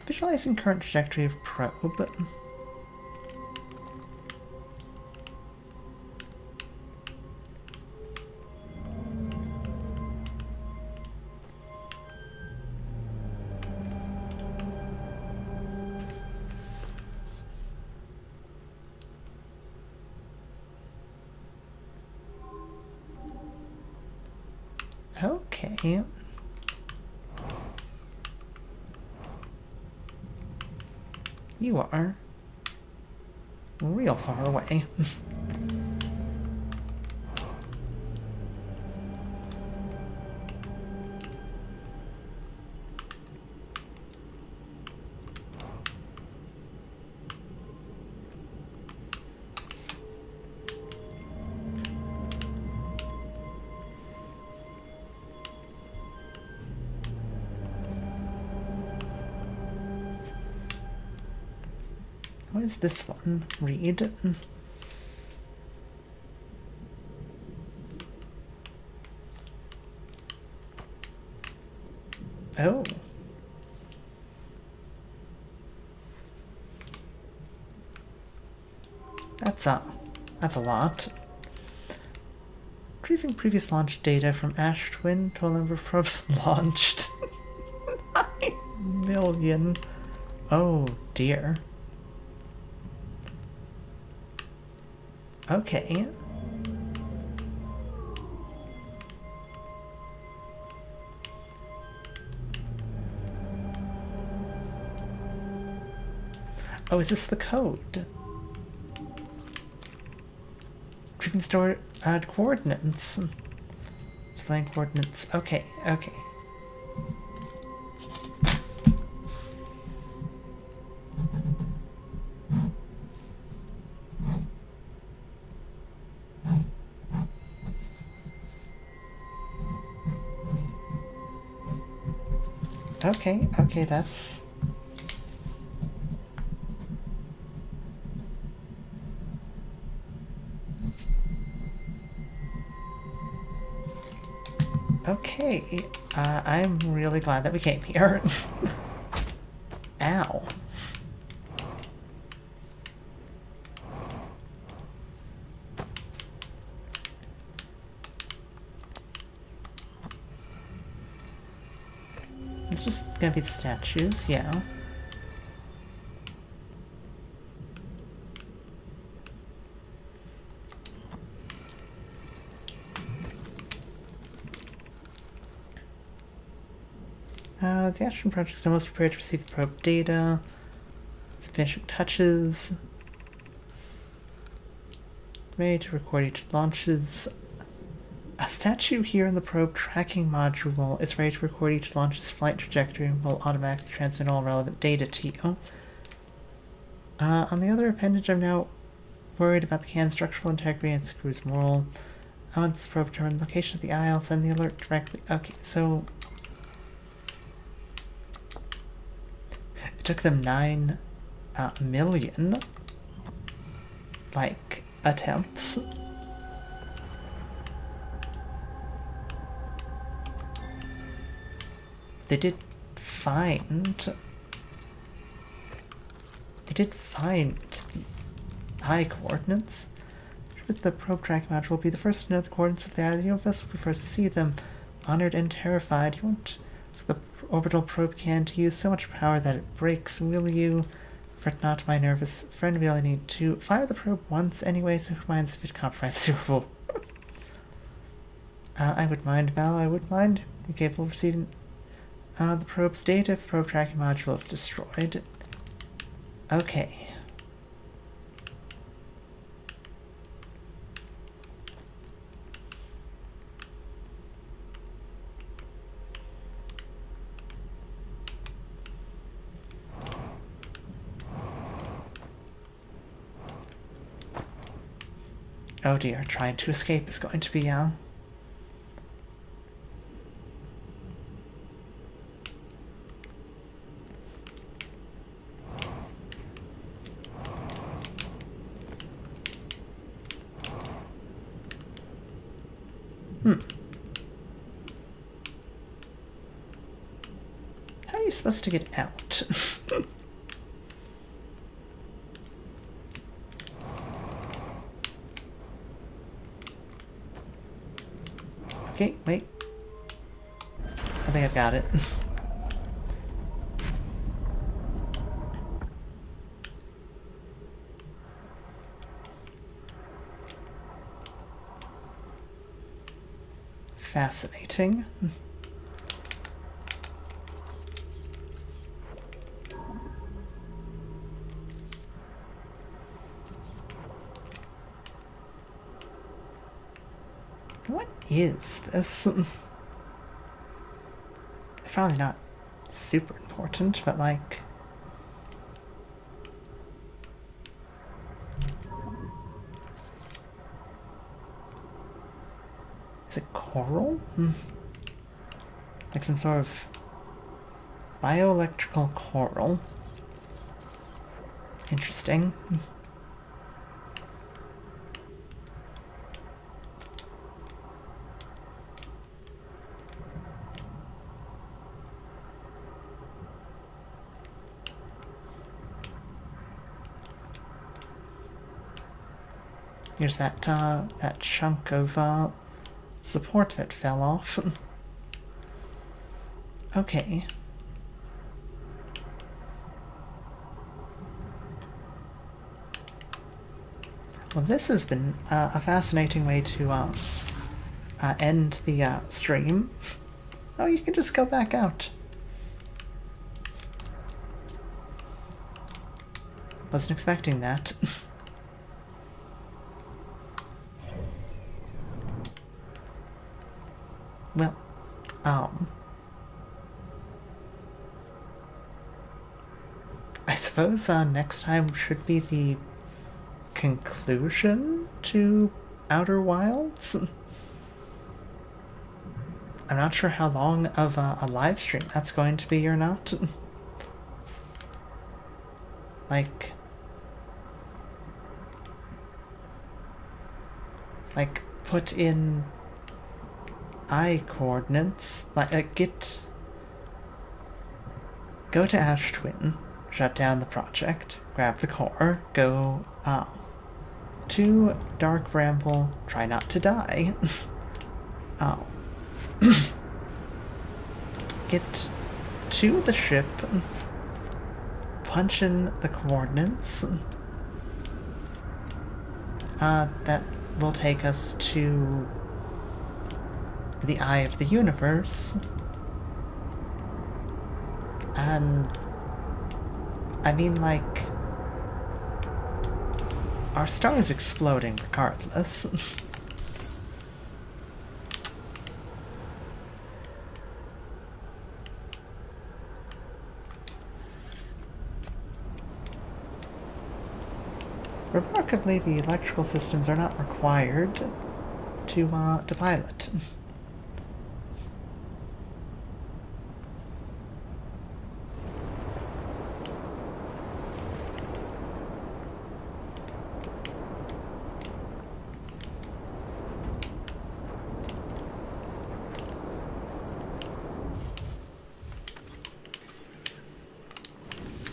Visualizing current trajectory of probe. Okay. You are real far away. What does this one read? Oh. That's a lot. Retrieving previous launch data from Ash Twin, total number of probes launched. 9 million. Oh dear. Okay. Oh, is this the code? Retrieving stored coordinates. Displaying coordinates. Okay, okay. Okay, that's... Okay, I'm really glad that we came here. Ow. It's just gonna be the statues, yeah. The Astron project is almost prepared to receive the probe data. Its finishing touches. Ready to record each launches. A statue here in the probe tracking module is ready to record each launch's flight trajectory and will automatically transmit all relevant data to you. On the other appendage, I'm now worried about the can's structural integrity and its crew's moral. Once this probe determines the location of the eye, I'll send the alert directly. Okay, so... It took them 9 million, like, attempts. They did find high coordinates. With the probe tracking module will be the first to know the coordinates of the eye of the universe. Will be first to see them. Honored and terrified. You want the orbital probe can to use so much power that it breaks. Will you? Fret not, my nervous friend. We only need to fire the probe once anyway, so who minds if it compromises your rule? I would mind, Val. I would mind. Be capable of receiving the probe's data if the probe tracking module is destroyed. Okay. Oh dear, trying to escape is going to be, How are you supposed to get out? Okay, wait. I think I've got it. Fascinating. What is this? It's probably not super important, but like... Is it coral? Like some sort of bioelectrical coral. Interesting. Here's that chunk of support that fell off. Okay. Well, this has been a fascinating way to end the stream. Oh, you can just go back out. Wasn't expecting that. Well, I suppose next time should be the conclusion to Outerwilds. I'm not sure how long of a live stream that's going to be or not. Like, put in eye coordinates, go to Ash Twin, shut down the project, grab the core, go to Dark Bramble, try not to die. Get to the ship, punch in the coordinates. That will take us to the Eye of the Universe. And I mean, like, our star is exploding regardless. Remarkably, the electrical systems are not required to pilot.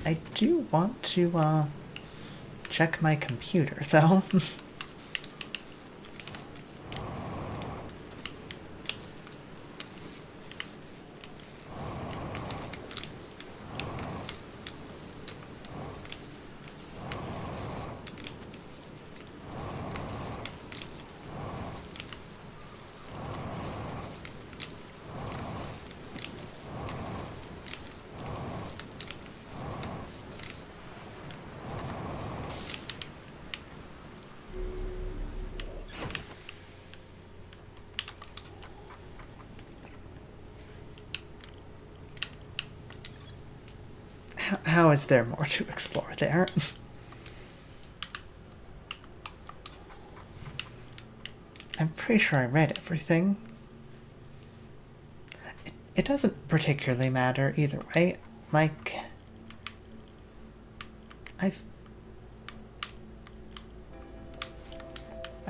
I do want to check my computer, though. How is there more to explore there? pretty sure I read everything. It doesn't particularly matter either way. Like, I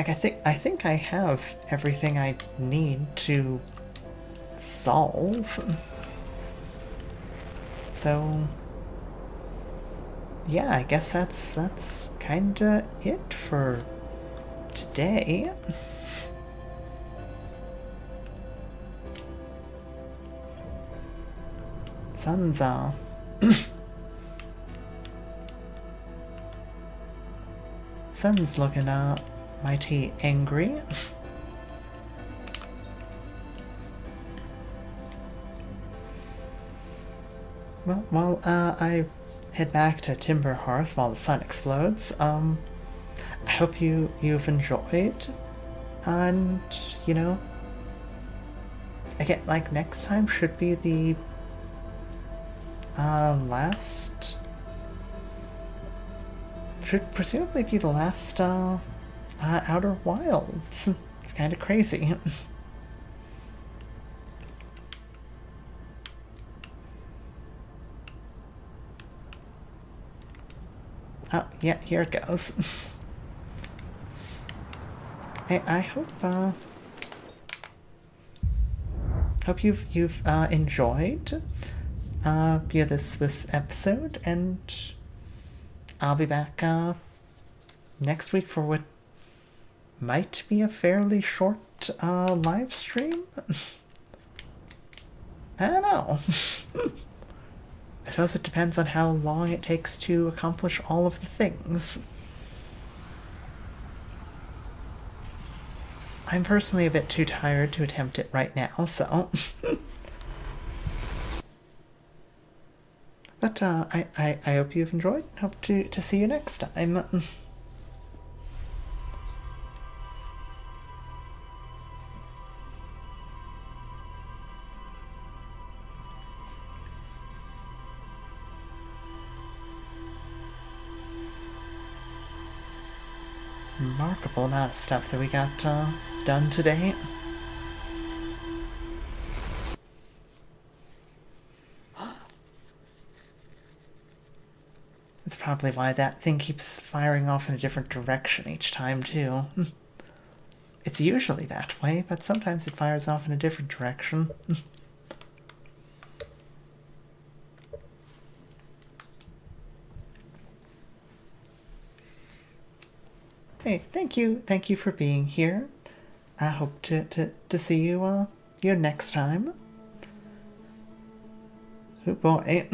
think I have everything I need to solve. So yeah, I guess that's kinda it for today. Sun's Sun's looking mighty angry. Well, while I head back to Timber Hearth while the sun explodes, I hope you've enjoyed, and you know, again, like next time should be the last, should presumably be the last Outer Wilds. It's kind of crazy. Oh, yeah, here it goes. Hey, I hope you've enjoyed this episode, and I'll be back next week for what might be a fairly short live stream. I don't know. I suppose it depends on how long it takes to accomplish all of the things. I'm personally a bit too tired to attempt it right now, so... But I hope you've enjoyed. Hope to see you next time. Remarkable amount of stuff that we got done today. That's probably why that thing keeps firing off in a different direction each time, too. It's usually that way, but sometimes it fires off in a different direction. Hey, thank you for being here. I hope to see you next time. Oh boy.